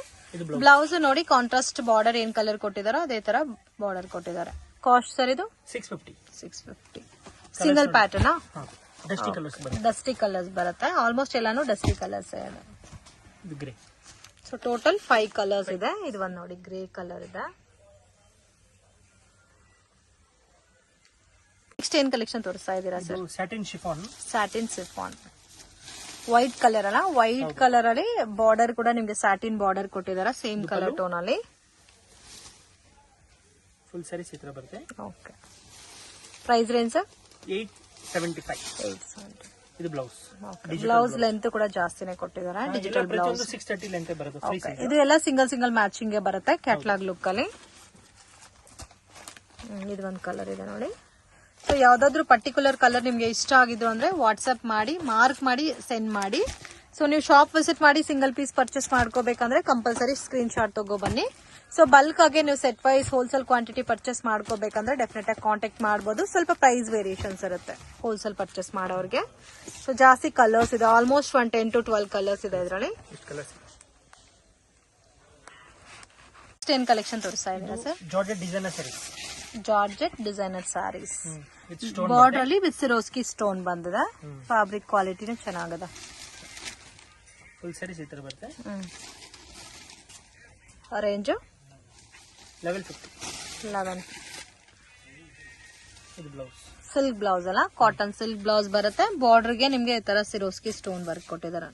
S1: ಬ್ಲೌಸ್ ನೋಡಿ ಕಾಂಟ್ರಾಸ್ಟ್ ಬಾರ್ಡರ್ ಏನ್ ಕಲರ್ ಕೊಟ್ಟಿದಾರೋ ಅದೇ ತರ ಬಾರ್ಡರ್ ಕೊಟ್ಟಿದ್ದಾರೆ. ಕಾಸ್ಟ್ ಸರ್ ಇದು 650. ಸಿಂಗಲ್ ಪ್ಯಾಟರ್ನ್, ಡಸ್ಟಿ ಕಲರ್ಸ್ ಬರುತ್ತೆ. ಆಲ್ಮೋಸ್ಟ್ ಎಲ್ಲಾನು ಡಸ್ಟಿ ಕಲರ್ಸ್ ಇದೆ. ಸೊ ಟೋಟಲ್ 5 ಕಲರ್ಸ್ ಇದೆ. ಇದು ಒಂದು ನೋಡಿ ಗ್ರೇ ಕಲರ್ ಇದೆ. ನೆಕ್ಸ್ಟ್ ಏನ್ ಕಲೆಕ್ಷನ್ ತೋರಿಸ್ತಾ ಇದ್ದೀರಾ sir?
S2: Satin
S1: chiffon. White colour ಅಲ್ಲ, ವೈಟ್ ಕಲರ್ ಅಲ್ಲಿ ಬಾರ್ಡರ್ ಕೂಡ ನಿಮ್ಗೆ ಸ್ಯಾಟಿನ್ ಬಾರ್ಡರ್ ಕೊಟ್ಟಿದಾರ ಸೇಮ್ ಕಲರ್ ಟೋನ್ ಅಲ್ಲಿ.
S2: ಫುಲ್ ಸ್ಯಾರಿ ಚಿತ್ರ ಬರುತ್ತೆ.
S1: Okay, price range sir
S2: 875. ಇದು ಬ್ಲೌಸ್.
S1: ಬ್ಲೌಸ್ ಲೆಂತ್ ಕೂಡ ಜಾಸ್ತಿನೇ ಕೊಟ್ಟಿದ್ದಾರೆ. ಡಿಜಿಟಲ್ ಬ್ಲೌಸ್
S2: 630 ಲೆಂತ್ ಬರುತ್ತೆ.
S1: ಇದು ಎಲ್ಲ ಸಿಂಗಲ್ ಮ್ಯಾಚಿಂಗ್ ಬರುತ್ತೆ ಕ್ಯಾಟ್ಲಾಗ್ ಲುಕ್ ಅಲ್ಲಿ. ಇದು ಒಂದು ಕಲರ್ ಇದೆ ನೋಡಿ. ಸೊ ಯಾವ್ದಾದ್ರು ಪರ್ಟಿಕ್ಯುಲರ್ ಕಲರ್ ನಿಮ್ಗೆ ಇಷ್ಟ ಆಗಿದ್ರು ಅಂದ್ರೆ ವಾಟ್ಸ್ಆಪ್ ಮಾಡಿ, ಮಾರ್ಕ್ ಮಾಡಿ ಸೆಂಡ್ ಮಾಡಿ. ಸೊ ನೀವು ಶಾಪ್ ವಿಸಿಟ್ ಮಾಡಿ ಸಿಂಗಲ್ ಪೀಸ್ ಪರ್ಚೇಸ್ ಮಾಡ್ಕೋಬೇಕಂದ್ರೆ ಕಂಪಲ್ಸರಿ ಸ್ಕ್ರೀನ್ ಶಾಟ್ ತಗೋ ಬನ್ನಿ. ಸೊ ಬಲ್ಕ್ ಆಗಿ ನೀವು set wise wholesale quantity purchase ಮಾಡ್ಕೋಬೇಕಂದ್ರೆ ಡೆಫಿನೆಟ್ ಆಗಿ ಕಾಂಟ್ಯಾಕ್ಟ್ ಮಾಡಬಹುದು. ಸ್ವಲ್ಪ ಪ್ರೈಸ್ ವೇರಿಯೇಷನ್ಸ್ ಇರುತ್ತೆ ಹೋಲ್ಸೇಲ್ ಪರ್ಚೇಸ್ ಮಾಡೋರಿಗೆ. ಸೊ ಜಾಸ್ತಿ ಕಲರ್ಸ್ ಇದೆ, ಆಲ್ಮೋಸ್ಟ್ 10 to 12 ಕಲರ್ಸ್ ಇದೆ ಇದರಲ್ಲಿ. 10 ಕಲೆಕ್ಷನ್ ತೋರಿಸ್ತಾ ಇದ್ದೀರಾ sir? Georgette designer saris. Border ಅಲ್ಲಿ ವಿತ್ ಸಿರೋಸ್ಕಿ ಸ್ಟೋನ್ ಬಂದಿದೆ. ಫ್ಯಾಬ್ರಿಕ್ ಕ್ವಾಲಿಟಿನೂ ಚೆನ್ನಾಗಿದೆ.
S2: ಫುಲ್ ಸ್ಯಾರಿ ಚಿತ್ರ ಬರುತ್ತೆ.
S1: ರೇಂಜ್
S2: 1150. ಇದು ಬ್ಲೌಸ್.
S1: ಸಿಲ್ಕ್ ಬ್ಲೌಸ್ ಅಲ್ಲ, ಕಾಟನ್ ಸಿಲ್ಕ್ ಬ್ಲೌಸ್ ಬರುತ್ತೆ. ಬಾರ್ಡರ್ಗೆ ನಿಮ್ಗೆ ಈ ತರ ಸಿರೋಸ್ಕಿ ಸ್ಟೋನ್ ವರ್ಕ್ ಕೊಟ್ಟಿದ್ದಾರೆ.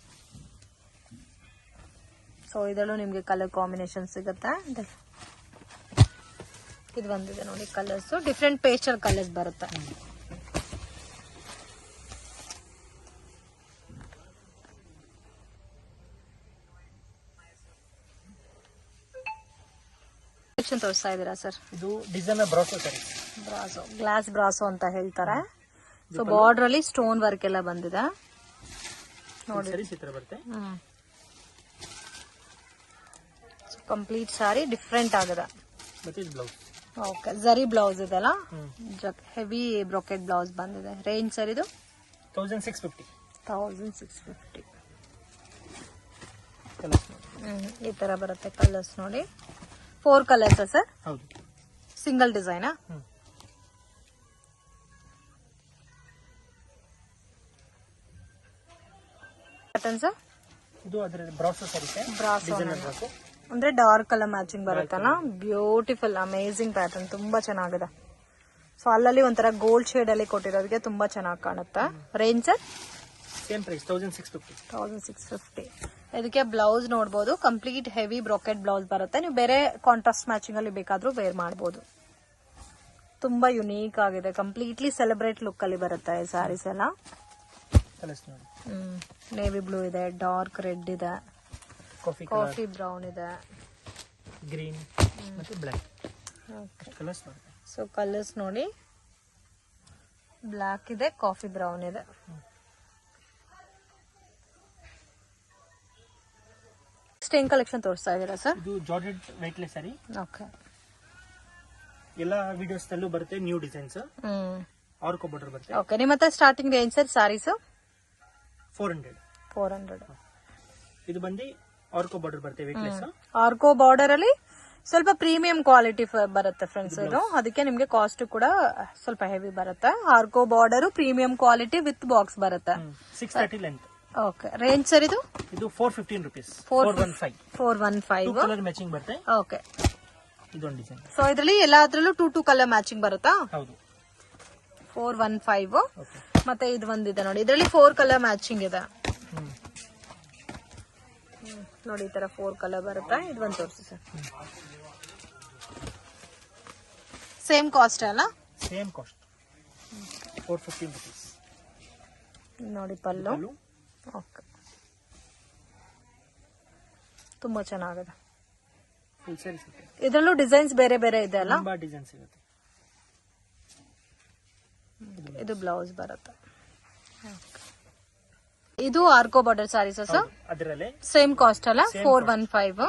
S1: ಸೊ ಇದರಲ್ಲೂ ನಿಮ್ಗೆ ಕಲರ್ ಕಾಂಬಿನೇಷನ್ ಸಿಗುತ್ತೆ. ಇದು ಬಂದಿದೆ ನೋಡಿ ಕಲರ್ಸ್, ಡಿಫ್ರೆಂಟ್ ಪೇಸ್ಟಲ್ ಕಲರ್ಸ್ ಬರುತ್ತೆ. ಕಲೆಕ್ಷನ್ ತೋರಿಸ್ತಾ ಇದ್ದೀರಾ ಸರ್?
S2: ಇದು ಡಿಸೈನರ್ ಬ್ರಾಸೋ ಸರಿ,
S1: ಬ್ರಾಸೋ, ಗ್ಲಾಸ್ ಬ್ರಾಸೋ ಅಂತ ಹೇಳ್ತಾರೆ. ಸೊ ಬಾರ್ಡರ್ ಅಲ್ಲಿ ಸ್ಟೋನ್ ವರ್ಕ್ ಎಲ್ಲ ಬಂದಿದೆ ನೋಡಿ.
S2: ಸರಿ ಚಿತ್ರ ಬರುತ್ತೆ.
S1: ಕಂಪ್ಲೀಟ್ ಸಾರಿ ಡಿಫ್ರೆಂಟ್ ಆಗಿದೆ.
S2: ಮತ್ತೆ ಇದು ಬ್ಲೌಸ್.
S1: ಓಕೆ, ಜರಿ ಬ್ಲೌಸ್ ಇದೆಲ್ಲ, ಹೆವಿ ಬ್ರೊಕೆಟ್ ಬ್ಲೌಸ್ ಬಂದಿದೆ. ರೇಂಜ್ ಸರ್ ಇದು
S2: 1650.
S1: 1650.
S2: ಕಲರ್ಸ್
S1: ಈ ತರ ಬರುತ್ತೆ ಕಲರ್ಸ್ ನೋಡಿ. 4 ಕಲರ್ಸ್ ಸರ್?
S2: ಹೌದು.
S1: ಸಿಂಗಲ್ ಡಿಸೈನಾ? Pattern sir?
S2: ಇದು ಅದರ ಬ್ರಾಸೋ ಸರಿ ಸರ್. ಡಿಸೈನರ್ ಬ್ರಾಸೋ
S1: ಅಂದ್ರೆ ಡಾರ್ಕ್ ಕಲರ್ ಮ್ಯಾಚಿಂಗ್ ಬರುತ್ತಲ್ಲ. ಬ್ಯೂಟಿಫುಲ್ ಅಮೇಜಿಂಗ್ ಪ್ಯಾಟರ್ನ್, ತುಂಬಾ ಚೆನ್ನಾಗಿದೆ. ಸೊ ಅಲ್ಲಲ್ಲಿ ಒಂಥರ ಗೋಲ್ಡ್ ಶೇಡ್ ಅಲ್ಲಿ ಕೊಟ್ಟಿರೋದಕ್ಕೆ ತುಂಬಾ ಚೆನ್ನಾಗಿ ಕಾಣುತ್ತೆ. Range sir?
S2: Same price 1650.
S1: 1650. ಇದಕ್ಕೆ ಬ್ಲೌಸ್ ನೋಡಬಹುದು, ಕಂಪ್ಲೀಟ್ ಹೆವಿ ಬ್ರೊಕೆಟ್ ಬ್ಲೌಸ್ ಬರುತ್ತೆ. ನೀವು ಬೇರೆ ಕಾಂಟ್ರಾಸ್ಟ್ ಮ್ಯಾಚಿಂಗ್ ಅಲ್ಲಿ ಬೇಕಾದ್ರೂ ವೇರ್ ಮಾಡಬಹುದು. ತುಂಬಾ ಯುನೀಕ್ ಆಗಿದೆ, ಕಂಪ್ಲೀಟ್ಲಿ ಸೆಲೆಬ್ರೇಟ್ ಲುಕ್ ಅಲ್ಲಿ ಬರುತ್ತೆ ಈ ಸ್ಯಾರೀಸ್ ಎಲ್ಲ. ನೇವಿ ಬ್ಲೂ ಇದೆ, ಡಾರ್ಕ್ ರೆಡ್ ಇದೆ, ಕಾಫಿ ಬ್ರೌನ್ ಇದೆ,
S2: ಗ್ರೀನ್ ಮತ್ತೆ ಬ್ಲಾಕ್ ಕಲರ್ಸ್.
S1: ಸೊ ಕಲರ್ಸ್ ನೋಡಿ, ಬ್ಲಾಕ್ ಇದೆ, ಕಾಫಿ ಬ್ರೌನ್ ಇದೆ. ಸ್ಟೇನ್ ಕಲೆಕ್ಷನ್ ತೋರಿಸ್ತಾ ಇದ್ದೀರಾ ಸರ್?
S2: ಇದು ಜಾರ್ಜೆಟ್ ವೆಯ್ಟ್ಲೆಸ್ ಸಾರಿ.
S1: ಓಕೆ,
S2: ಎಲ್ಲ ವಿಡಿಯೋಸ್ ನಲ್ಲೂ ಬರುತ್ತೆ ನ್ಯೂ ಡಿಸೈನ್ಸ್. ಆರ್ಕೋ ಬಾರ್ಡರ್ ಬರುತ್ತೆ.
S1: ಓಕೆ, ನಿಮ್ಮ ಹತ್ರ ಸ್ಟಾರ್ಟಿಂಗ್ ರೇಂಜ್ ಸರ್ ಸಾರೀಸ್?
S2: 400. ಇದು ಬಂದು ಆರ್ಕೋ ಬಾರ್ಡರ್ ಬರುತ್ತೆ ವೆಯ್ಟ್ಲೆಸ್.
S1: ಆರ್ಕೋ ಬಾರ್ಡರ್ ಅಲ್ಲಿ ಸ್ವಲ್ಪ ಪ್ರೀಮಿಯಂ ಕ್ವಾಲಿಟಿ ಬರುತ್ತೆ ಫ್ರೆಂಡ್ಸ್. ಇದು ಅದಕ್ಕೆ ನಿಮ್ಗೆ ಕಾಸ್ಟ್ ಕೂಡ ಸ್ವಲ್ಪ ಹೆವಿ ಬರುತ್ತೆ. ಆರ್ಕೋ border premium quality with box ಬರುತ್ತೆ.
S2: 630 ಲೆಂತ್.
S1: ಓಕೆ, ರೇಂಜ್ ಸರ್ ಇದು?
S2: ಇದು 415 rupees. 415 ಕಲರ್ ಮ್ಯಾಚಿಂಗ್ ಬರುತ್ತೆ.
S1: ಓಕೆ,
S2: ಇದೊಂದು ಡಿಸೈನ್.
S1: ಸೊ ಇದರಲ್ಲಿ ಎಲ್ಲಾದ್ರಲ್ಲೂ 2 ಕಲರ್ ಮ್ಯಾಚಿಂಗ್ ಬರುತ್ತಾ?
S2: ಹೌದು.
S1: 415. ಮತ್ತೆ ಇದು ಒಂದಿದೆ ನೋಡಿ, ಇದರಲ್ಲಿ 4 ಕಲರ್ ಮ್ಯಾಚಿಂಗ್ ಇದೆ ನೋಡಿ. ಈ ತರ 4 ಕಲರ್ ಬರುತ್ತೆ. ಇದು ಒಂದು ತೋರಿಸಿ ಸರ್. ಸೇಮ್ ಕಾಸ್ಟ್ ಅಲ್ಲ?
S2: ಸೇಮ್ ಕಾಸ್ಟ್ 415 rupees
S1: ನೋಡಿ. ಪಲ್ಲು ಓಕೆ, ತುಂಬಾ ಚೆನ್ನಾಗಿದೆ.
S2: ಫುಲ್ ಸ್ಯಾರಿ ಸಿಗುತ್ತೆ.
S1: ಇದರಲ್ಲೂ ಡಿಸೈನ್ಸ್ ಬೇರೆ ಬೇರೆ ಇದೆ ಅಲ್ಲ?
S2: ತುಂಬಾ ಡಿಸೈನ್ಸ್ ಸಿಗುತ್ತೆ.
S1: ಇದು ಬ್ಲೌಸ್ ಬರುತ್ತೆ. ಇದು ಆರ್ಕೋ ಬಾರ್ಡರ್ ಸಾರೀಸ್ ಸರ್?
S2: ಅದರಲ್ಲೇ
S1: ಸೇಮ್ ಕಾಸ್ಟ್ ಅಲ್ಲ? 415.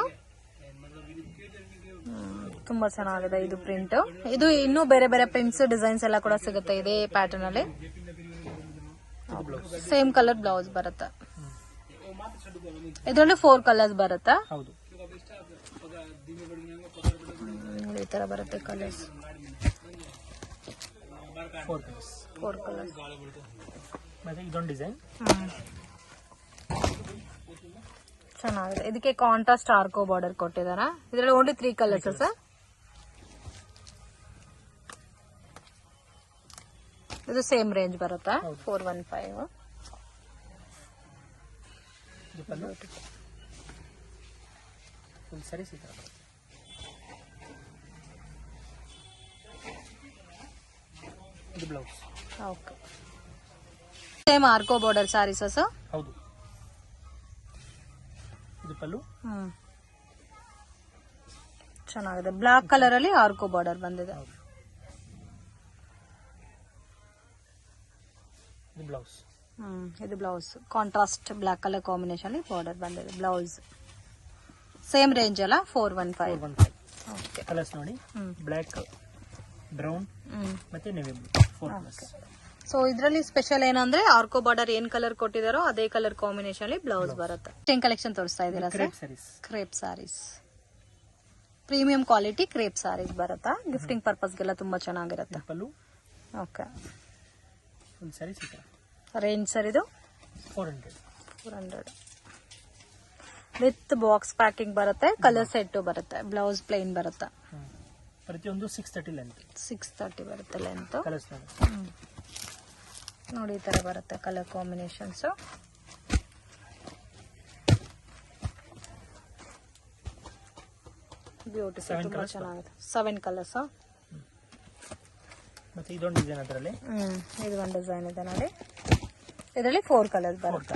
S1: ತುಂಬಾ ಚೆನ್ನಾಗಿದೆ ಇದು ಪ್ರಿಂಟ್. ಇದು ಇನ್ನೂ ಬೇರೆ ಬೇರೆ ಪ್ರಿಂಟ್ಸ್ ಡಿಸೈನ್ಸ್ ಎಲ್ಲ ಕೂಡ ಸಿಗುತ್ತೆ ಇದೇ ಪ್ಯಾಟರ್ನ್ ಅಲ್ಲಿ. ಸೇಮ್ ಕಲರ್ ಬ್ಲೌಸ್ ಬರುತ್ತೆ. ಇದರಲ್ಲಿ 4 ಕಲರ್ಸ್ ಬರುತ್ತೆ.
S2: ಹೌದು.
S1: ಈ ತರ ಬರುತ್ತೆ ಕಲರ್ಸ್. 4 ಕಲರ್ಸ್.
S2: ಮತ್ತೆ ಇದೊಂದು ಡಿಸೈನ್
S1: ಚೆನ್ನಾಗಿದೆ. ಇದಕ್ಕೆ ಕಾಂಟ್ರಾಸ್ಟ್ ಆರ್ಕೋ ಬಾರ್ಡರ್ ಕೊಟ್ಟಿದಾರ. ಇದರಲ್ಲಿ ಓನ್ಲಿ 3 ಕಲರ್ಸ್ ಸರ್? ಇದು ಸೇಮ್ ರೇಂಜ್ ಬರುತ್ತೆ 415.
S2: ಫುಲ್ ಸ್ಯಾರಿ ಸಿಗುತ್ತೆ. ಇದು ಬ್ಲೌಸ್.
S1: ಓಕೆ, ಸೇಮ್ ಆರ್ಕೋ ಬಾರ್ಡರ್ ಸಾರೀಸ್ ಸರ್?
S2: ಹೌದು. ಇದು ಪಲ್ಲು.
S1: ಚೆನ್ನಾಗಿದೆ. ಬ್ಲಾಕ್ ಕಲರ್ ಅಲ್ಲಿ ಆರ್ಕೋ ಬಾರ್ಡರ್ ಬಂದಿದೆ.
S2: ಇದು ಬ್ಲೌಸ್.
S1: ಇದು blouse. Contrast black colour combination border ಬಂದಿದೆ. ಬ್ಲೌಸ್ ಸೇಮ್ ರೇಂಜ್ ಅಲ್ಲ? 415. ಓಕೆ,
S2: ಕಲರ್ಸ್ ನೋಡಿ. ಬ್ಲಾಕ್, ಬ್ರೌನ್ ಮತ್ತೆ ನೇವಿ ಬ್ಲೂ 4 ಕಲರ್ಸ್.
S1: ಸೊ ಇದರಲ್ಲಿ ಸ್ಪೆಷಲ್ ಏನಂದ್ರೆ ಆರ್ಕೋ ಬಾರ್ಡರ್ ಏನ್ ಕಲರ್ ಕೊಟ್ಟಿದಾರೋ ಅದೇ ಕಲರ್ ಕಾಂಬಿನೇಷನ್ ಅಲ್ಲಿ ಬ್ಲೌಸ್ ಬರುತ್ತೆ. ಟೆನ್ ಕಲೆಕ್ಷನ್ ತೋರಿಸ್ತಾ ಇದ್ದೀರಾ sir? Crepe saris, premium quality crepe saris ಬರುತ್ತಾ. ಗಿಫ್ಟಿಂಗ್ ಪರ್ಪಸ್ಗೆಲ್ಲ ತುಂಬಾ ಚೆನ್ನಾಗಿರುತ್ತೆ. ಓಕೆ, ರೇಂಜ್ ಸರ್ ಇದು 400 ವಿತ್ ಬಾಕ್ಸ್ ಪ್ಯಾಕಿಂಗ್ ಬರುತ್ತೆ. ಕಲರ್ ಸೆಟ್ ಬರುತ್ತೆ. ಬ್ಲೌಸ್ ಪ್ಲೇನ್ ಬರುತ್ತೆ.
S2: ಪ್ರತಿಯೊಂದು 630 ಲೆಂತ್.
S1: 630 ಬರುತ್ತೆ ಲೆಂತ್.
S2: ಕಲರ್ಸ್
S1: ನೋಡಿ ಈ ತರ ಬರುತ್ತೆ ಕಲರ್ ಕಾಂಬಿನೇಷನ್ಸ್. ಬ್ಯೂಟಿಫುಲ್, ತುಂಬಾ ಚೆನ್ನಾಗಿದೆ. 7 ಕಲರ್ಸ್.
S2: ಮತ್ತೆ ಇದೊಂದು ಡಿಸೈನ್ ಅದರಲ್ಲಿ.
S1: ಇದು ಒಂದು ಡಿಸೈನ್ ಇದೆ ನೋಡಿ. ಇದರಲ್ಲಿ 4 ಕಲರ್ಸ್ ಬರುತ್ತೆ.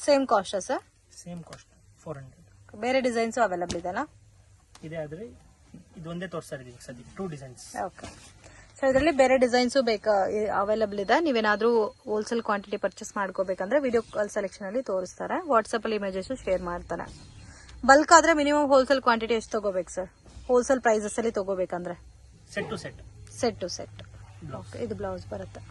S1: Same cost sir?
S2: Same cost 400.
S1: ಬೇರೆ ಡಿಸೈನ್ಸ್ ಅವೈಲಬಲ್ ಇದೆನಾ?
S2: ಇದೆ, ಆದ್ರೆ ಇದು ಒಂದೇ ತೋರಿಸ್ತಾ ಇದೀವಿ ಸದ್ಯ, 2 ಡಿಸೈನ್ಸ್.
S1: ಓಕೆ. ಸೊ ಇದರಲ್ಲಿ ಬೇರೆ ಡಿಸೈನ್ಸ್ ಅವೈಲಬಲ್ ಇದೆ. ನೀವೇನಾದ್ರೂ ಹೋಲ್ಸೇಲ್ ಕ್ವಾಂಟಿಟಿ ಪರ್ಚೇಸ್ ಮಾಡ್ಕೋಬೇಕಂದ್ರೆ ವಿಡಿಯೋ ಕಾಲ್ ಸೆಲೆಕ್ಷನ್ ಅಲ್ಲಿ ತೋರಿಸ್ತಾರೆ, ವಾಟ್ಸ್ಆಪ್ ಅಲ್ಲಿ ಇಮೇಜಸ್ ಶೇರ್ ಮಾಡ್ತಾರೆ. ಬಲ್ಕ್ ಆದ್ರೆ ಮಿನಿಮಮ್ ಹೋಲ್ಸೇಲ್ ಕ್ವಾಂಟಿಟಿ ಎಷ್ಟು ತಗೋಬೇಕು ಸರ್? ಹೋಲ್ಸೇಲ್ ಪ್ರೈಸಸ್ ಅಲ್ಲಿ ತಗೋಬೇಕಂದ್ರೆ
S2: set to set.
S1: Set to set. Okay, ಇದು ಬ್ಲೌಸ್ ಬರುತ್ತೆ.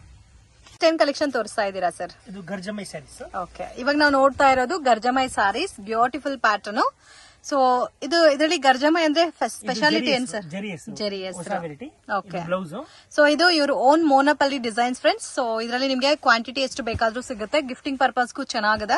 S1: ಏನ್ ಕಲೆಕ್ಷನ್ ತೋರಿಸ್ತಾ ಇದ್ದೀರಾ ಸರ್?
S2: ಇದು ಗರ್ಜಮೈ ಸ್ಯಾರೀಸ್.
S1: ಓಕೆ, ಇವಾಗ ನಾವು ನೋಡ್ತಾ ಇರೋದು ಗರ್ಜಮೈ ಸಾರೀಸ್, ಬ್ಯೂಟಿಫುಲ್ ಪ್ಯಾಟರ್ನ್. ಸೊ ಇದರಲ್ಲಿ ಗರ್ಜಮೈ ಅಂದ್ರೆ ಸ್ಪೆಷಾಲಿಟಿ ಏನ್ ಸರ್? ಜರಿ ಓಕೆ. ಸೊ ಇದು ಇವ್ರ ಓನ್ ಮೋನಪಲ್ಲಿ ಡಿಸೈನ್ಸ್ ಫ್ರೆಂಡ್ಸ್. ಸೊ ಇದರಲ್ಲಿ ನಿಮ್ಗೆ ಕ್ವಾಂಟಿಟಿ ಎಷ್ಟು ಬೇಕಾದ್ರೂ ಸಿಗುತ್ತೆ. ಗಿಫ್ಟಿಂಗ್ ಪರ್ಪಸ್ಗೂ ಚೆನ್ನಾಗಿದೆ.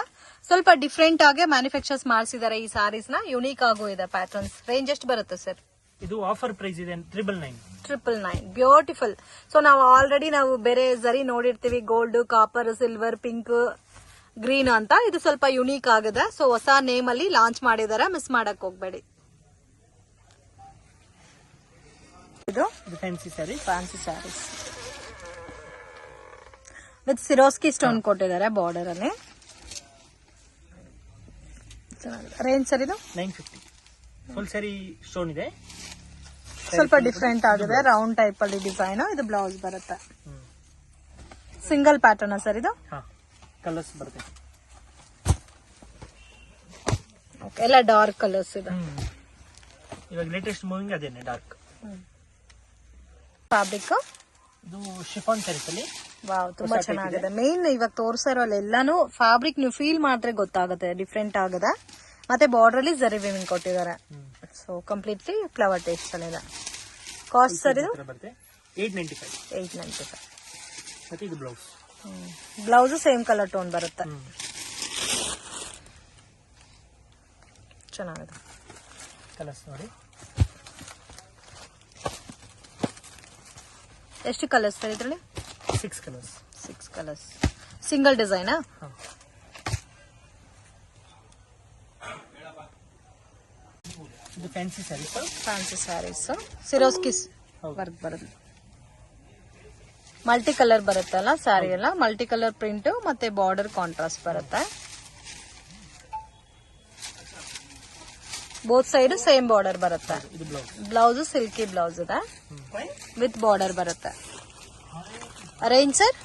S1: ಸ್ವಲ್ಪ ಡಿಫ್ರೆಂಟ್ ಆಗಿ ಮ್ಯಾನುಫ್ಯಾಕ್ಚರ್ಸ್ ಮಾಡಿಸಿದ್ದಾರೆ ಈ ಸಾರೀಸ್ ನ. ಯುನೀಕ್ ಆಗು ಇದೆ ಪ್ಯಾಟರ್ನ್ಸ್. ರೇಂಜ್ ಎಷ್ಟು ಬರುತ್ತೆ ಸರ್?
S2: ಇದು ಆಫರ್ ಪ್ರೈಸ್ ಇದೆ 999.
S1: ಬ್ಯೂಟಿಫುಲ್. ಸೊ ನಾವು ಆಲ್ರೆಡಿ ಬೇರೆ ಜರಿ ನೋಡಿರ್ತೀವಿ, gold, copper, silver, pink, green ಅಂತ. ಇದು ಸ್ವಲ್ಪ ಯುನೀಕ್ ಆಗಿದೆ. ಸೊ ಹೊಸ ನೇಮ್ ಅಲ್ಲಿ ಲಾಂಚ್ ಮಾಡಿದಾರೆ, ಮಿಸ್ ಮಾಡಕ್ ಹೋಗ್ಬೇಡಿ. ಇದು
S2: fancy
S1: saris with Swarovski stone ಕೊಟ್ಟಿದ್ದಾರೆ ಬಾರ್ಡರ್ ಅಲ್ಲಿ. ರೇಂಜ್ ಸರ್ ಇದು
S2: 950. ಫುಲ್ ಸ್ಯಾರಿ ಸ್ಟೋನ್ ಇದೆ,
S1: ಸ್ವಲ್ಪ ಡಿಫ್ರೆಂಟ್ ಆಗಿದೆ, ರೌಂಡ್ ಟೈಪ್ ಅಲ್ಲಿ ಡಿಸೈನ್. ಇದು ಬ್ಲೌಸ್ ಬರುತ್ತೆ. ಸಿಂಗಲ್ ಪ್ಯಾಟರ್ನ್ ಸರ್ ಇದು?
S2: ಕಲರ್ಸ್ ಬರುತ್ತೆ.
S1: ಎಲ್ಲ ಡಾರ್ಕ್ ಕಲರ್ಸ್ ಇದೆ.
S2: ಇವಾಗ ಲೇಟೆಸ್ಟ್ ಮೂವಿಂಗ್ ಅದೇನೆ ಡಾರ್ಕ್.
S1: ಫ್ಯಾಬ್ರಿಕ್
S2: ಇದು ಶಿಫಾನ್ ಸ್ಯಾರೀಸ್ ಅಲ್ಲಿ.
S1: ವಾವ್, ತುಂಬಾ ಚೆನ್ನಾಗಿದೆ. ಮೇನ್ ಇವಾಗ ತೋರಿಸಿರೋ ಎಲ್ಲಾನು ಫ್ಯಾಬ್ರಿಕ್ ನೀವು ಫೀಲ್ ಮಾಡಿದ್ರೆ ಗೊತ್ತಾಗುತ್ತೆ, ಡಿಫ್ರೆಂಟ್ ಆಗಿದೆ. ಮತ್ತೆ ಬಾರ್ಡರ್ ಅಲ್ಲಿ ಜರಿ ವಿವಿಂಗ್ ಕೊಟ್ಟಿದ್ದಾರೆ. ಸೊ ಕಂಪ್ಲೀಟ್ಲಿ ಫ್ಲವರ್ ಟೇಸ್ಟ್ ಅಲ್ಲಿ ಇದೆ. ಕಾಸ್ಟ್ ಸರ್ ಇದು
S2: 895. ಮತ್ತೆ ಇದು blouse.
S1: Blouse same colour tone ಬರುತ್ತೆ. ಚೆನ್ನಾಗಿದೆ.
S2: ಕಲರ್ಸ್ ನೋಡಿ.
S1: ಎಷ್ಟು ಕಲರ್ಸ್ ಸರ್ ಇದರಲ್ಲಿ?
S2: 6
S1: ಕಲರ್ಸ್. ಸಿಂಗಲ್ ಡಿಸೈನಾ?
S2: ಇದು ಫ್ಯಾನ್ಸಿ
S1: ಸ್ಯಾರೀಸ್. ಸಿರೋಸ್ಕಿ ವರ್ಕ್ ಬರುತ್ತೆ. ಮಲ್ಟಿ ಕಲರ್ ಬರುತ್ತಲ್ಲ ಸ್ಯಾರಿ ಎಲ್ಲ, ಮಲ್ಟಿ ಕಲರ್ ಪ್ರಿಂಟ್ ಮತ್ತೆ ಬಾರ್ಡರ್ ಕಾಂಟ್ರಾಸ್ಟ್ ಬರುತ್ತೆ. ಬೋತ್ ಸೈಡ್ ಸೇಮ್ ಬಾರ್ಡರ್ ಬರುತ್ತೆ. ಬ್ಲೌಸ್ ಸಿಲ್ಕಿ ಬ್ಲೌಸ್ ಇದೆ ವಿತ್ ಬಾರ್ಡರ್ ಬರುತ್ತೆ. Range sir?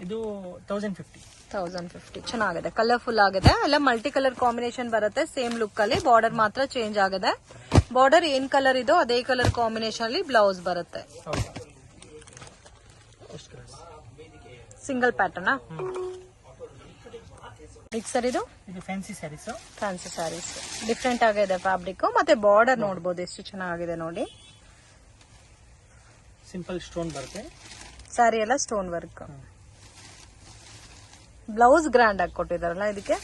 S2: ಇದು 1050.
S1: ಚೆನ್ನಾಗಿದೆ, ಕಲರ್ಫುಲ್ ಆಗಿದೆ. ಎಲ್ಲ ಮಲ್ಟಿ ಕಲರ್ ಕಾಂಬಿನೇಷನ್ ಬರುತ್ತೆ ಸೇಮ್ ಲುಕ್ ಅಲ್ಲಿ. ಬಾರ್ಡರ್ ಮಾತ್ರ ಚೇಂಜ್ ಆಗಿದೆ. ಬಾರ್ಡರ್ ಏನ್ ಕಲರ್ ಇದೋ ಅದೇ ಕಲರ್ ಕಾಂಬಿನೇಷನ್ ಅಲ್ಲಿ ಬ್ಲೌಸ್ ಬರುತ್ತೆ. ಸಿಂಗಲ್ ಪ್ಯಾಟರ್ನ್ ಸರ್ ಇದು?
S2: ಫ್ಯಾನ್ಸಿ
S1: ಸ್ಯಾರೀಸ್ ಡಿಫ್ರೆಂಟ್ ಆಗಿದೆ ಫ್ಯಾಬ್ರಿಕ್. ಮತ್ತೆ ಬಾರ್ಡರ್ ನೋಡಬಹುದು ಎಷ್ಟು ಚೆನ್ನಾಗಿದೆ ನೋಡಿ.
S2: ಸಿಂಪಲ್ ಸ್ಟೋನ್ ಬರುತ್ತೆ.
S1: ಸ್ಯಾರಿ ಎಲ್ಲ ಸ್ಟೋನ್ ವರ್ಕ್. ಬ್ಲೌಸ್ ಗ್ರ್ಯಾಂಡ್ ಆಗಿ ಕೊಟ್ಟಿದಾರಲ್ಲ ಇದಕ್ಕೆ.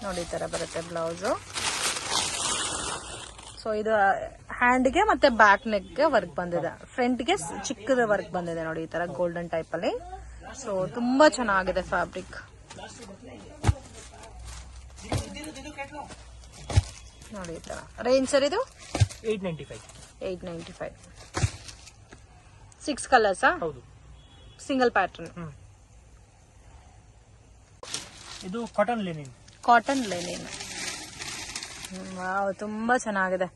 S1: ನೋಡಿ ಈ ತರ ಬರುತ್ತೆ ಬ್ಲೌಸ್. ಸೊ ಇದು ಹ್ಯಾಂಡ್ಗೆ ಮತ್ತೆ ಬ್ಯಾಕ್ ನೆಕ್ಗೆ ವರ್ಕ್ ಬಂದಿದೆ. ಫ್ರಂಟ್ಗೆ ಚಿಕ್ಕದ ವರ್ಕ್ ಬಂದಿದೆ ನೋಡಿ ಈ ತರ ಗೋಲ್ಡನ್ ಟೈಪ್ ಅಲ್ಲಿ. ಸೊ ತುಂಬಾ ಚೆನ್ನಾಗಿದೆ ಫ್ಯಾಬ್ರಿಕ್. ನೋಡಿ ಈ ತರ. ರೇಂಜ್ ಸರ್ ಇದು? 895. 6 ಕಲರ್ಸಾ? Single pattern.
S2: ಇದು ಕಾಟನ್ ಲೆನಿನ್.
S1: ವಾವ್, ತುಂಬಾ ಚೆನ್ನಾಗಿದೆ.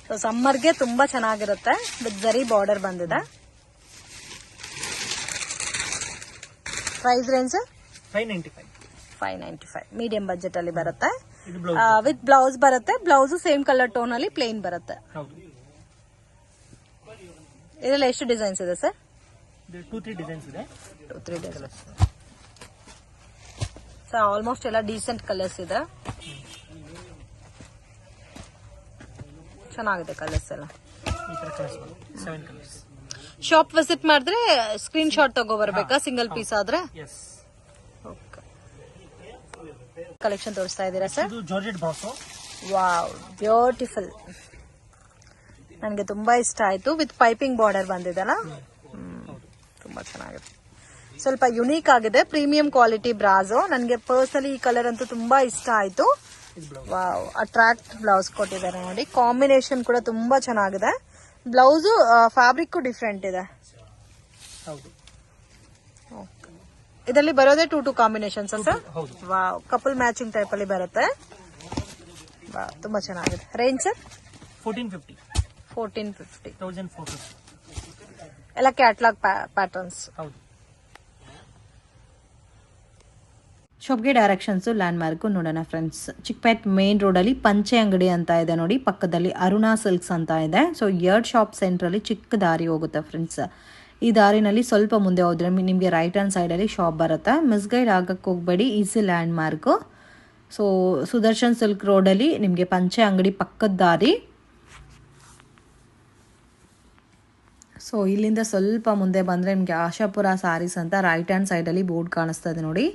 S1: ಸೊ ಸಮ್ಮರ್ಗೆ ತುಂಬಾ ಚೆನ್ನಾಗಿರುತ್ತೆ. ವಿತ್ ಜರಿ ಬಾರ್ಡರ್ ಬಂದಿದೆ. Price range 595. ಮೀಡಿಯಂ ಬಜೆಟ್ ಅಲ್ಲಿ ಬರುತ್ತೆ. ವಿತ್ ಬ್ಲೌಸ್ ಬರುತ್ತೆ. ಬ್ಲೌಸ್ ಸೇಮ್ ಕಲರ್ ಟೋನ್ ಅಲ್ಲಿ ಪ್ಲೇನ್ ಬರುತ್ತೆ. ಇದರಲ್ಲಿ ಎಷ್ಟು ಡಿಸೈನ್ಸ್ ಇದೆ ಸರ್?
S2: 2-3 ಡಿಸೈನ್ಸ್ ಇದೆ.
S1: 2-3 ಡಿಸೈನ್ಸ್. ಸೊ ಆಲ್ಮೋಸ್ಟ್ ಎಲ್ಲ ಡೀಸೆಂಟ್ ಕಲರ್ಸ್ ಇದೆ. ಚೆನ್ನಾಗಿದೆ ಕಲರ್ಸ್ ಎಲ್ಲ. ಶಾಪ್ ವಿಸಿಟ್ ಮಾಡಿದ್ರೆ ಸ್ಕ್ರೀನ್ ಶಾಟ್ ತಗೋ ಬರ್ಬೇಕಾ ಸಿಂಗಲ್ ಪೀಸ್ ಆದ್ರೆ? ಕಲೆಕ್ಷನ್ ತೋರಿಸ್ತಾ ಇದ್ದೀರಾ ಸರ್? Wow, beautiful. ನನಗೆ ತುಂಬಾ ಇಷ್ಟ ಆಯ್ತು. ವಿತ್ ಪೈಪಿಂಗ್ ಬಾರ್ಡರ್ ಬಂದಿದೆಲ್ಲ, ತುಂಬಾ ಚೆನ್ನಾಗಿದೆ. ಸ್ವಲ್ಪ ಯುನೀಕ್ ಆಗಿದೆ. Premium quality brasso. ನನಗೆ ಪರ್ಸನಲಿ ಈ ಕಲರ್ ಅಂತೂ ತುಂಬಾ ಇಷ್ಟ ಆಯ್ತು. ವಾವ್, ಅಟ್ರಾಕ್ಟ್ ಬ್ಲೌಸ್ ಕೊಟ್ಟಿದ್ದಾರೆ ನೋಡಿ. ಕಾಂಬಿನೇಷನ್ ಕೂಡ ತುಂಬಾ ಚೆನ್ನಾಗಿದೆ. ಬ್ಲೌಸ್ ಫ್ಯಾಬ್ರಿಕ್ ಡಿಫ್ರೆಂಟ್ ಇದೆ. ಇದರಲ್ಲಿ ಬರೋದೇ 2 combinations sir? Wow, couple matching type ಅಲ್ಲಿ ಬರುತ್ತೆ. ತುಂಬ ಚೆನ್ನಾಗಿದೆ. Range sir?
S2: 1450.
S1: 1450.
S2: 1450.
S1: ಎಲ್ಲ ಕ್ಯಾಟ್ಲಾಗ್ ಪ್ಯಾಟರ್ನ್ಸ್.
S2: ಹೌದು.
S1: ಶಾಪ್ಗೆ ಡೈರೆಕ್ಷನ್ಸು ಲ್ಯಾಂಡ್ ಮಾರ್ಕು ನೋಡೋಣ ಫ್ರೆಂಡ್ಸ್. ಚಿಕ್ಕಪೇಟ್ ಮೇನ್ ರೋಡಲ್ಲಿ ಪಂಚೆ ಅಂಗಡಿ ಅಂತ ಇದೆ ನೋಡಿ, ಪಕ್ಕದಲ್ಲಿ ಅರುಣಾ ಸಿಲ್ಕ್ಸ್ ಅಂತ ಇದೆ. ಸೊ 2 ಶಾಪ್ ಸೆಂಟ್ರಲ್ಲಿ ಚಿಕ್ಕ ದಾರಿ ಹೋಗುತ್ತೆ ಫ್ರೆಂಡ್ಸ್. ಈ ದಾರಿನಲ್ಲಿ ಸ್ವಲ್ಪ ಮುಂದೆ ಹೋದ್ರೆ ನಿಮಗೆ ರೈಟ್ ಹ್ಯಾಂಡ್ ಸೈಡಲ್ಲಿ ಶಾಪ್ ಬರುತ್ತೆ. ಮಿಸ್ಗೈಡ್ ಆಗಕ್ಕೆ ಹೋಗಬೇಡಿ, easy land mark. So Sudarshan silk ರೋಡಲ್ಲಿ ನಿಮಗೆ ಪಂಚೆ ಅಂಗಡಿ ಪಕ್ಕದ ದಾರಿ. ಸೊ ಇಲ್ಲಿಂದ ಸ್ವಲ್ಪ ಮುಂದೆ ಬಂದರೆ ನಿಮಗೆ ಆಶಾಪುರ ಸಾರೀಸ್ ಅಂತ ರೈಟ್ ಹ್ಯಾಂಡ್ ಸೈಡಲ್ಲಿ ಬೋರ್ಡ್ ಕಾಣಿಸ್ತಾ ಇದೆ ನೋಡಿ.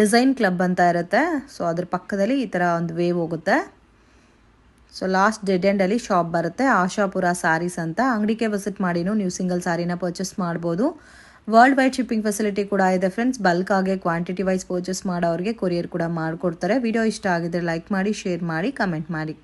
S1: ಡಿಸೈನ್ ಕ್ಲಬ್ ಅಂತ ಇರುತ್ತೆ. ಸೊ ಅದ್ರ ಪಕ್ಕದಲ್ಲಿ ಈ ಥರ ಒಂದು ವೇವ್ ಹೋಗುತ್ತೆ. ಸೊ ಲಾಸ್ಟ್ ಡೆಡ್ ಎಂಡಲ್ಲಿ ಶಾಪ್ ಬರುತ್ತೆ, ಆಶಾಪುರ ಸಾರೀಸ್ ಅಂತ. ಅಂಗಡಿಗೆ ವಿಸಿಟ್ ಮಾಡಿನೂ ನೀವು ಸಿಂಗಲ್ ಸಾರಿನ ಪರ್ಚೇಸ್ ಮಾಡ್ಬೋದು. ವರ್ಲ್ಡ್ ವೈಡ್ ಶಿಪ್ಪಿಂಗ್ ಫೆಸಿಲಿಟಿ ಕೂಡ ಇದೆ ಫ್ರೆಂಡ್ಸ್. ಬಲ್ಕ್ ಆಗಿ ಕ್ವಾಂಟಿಟಿ ವೈಸ್ ಪರ್ಚೇಸ್ ಮಾಡೋರಿಗೆ ಕೊರಿಯರ್ ಕೂಡ ಮಾಡಿಕೊಡ್ತಾರೆ. ವಿಡಿಯೋ ಇಷ್ಟ ಆಗಿದ್ರೆ ಲೈಕ್ ಮಾಡಿ, ಶೇರ್ ಮಾಡಿ, ಕಮೆಂಟ್ ಮಾಡಿ.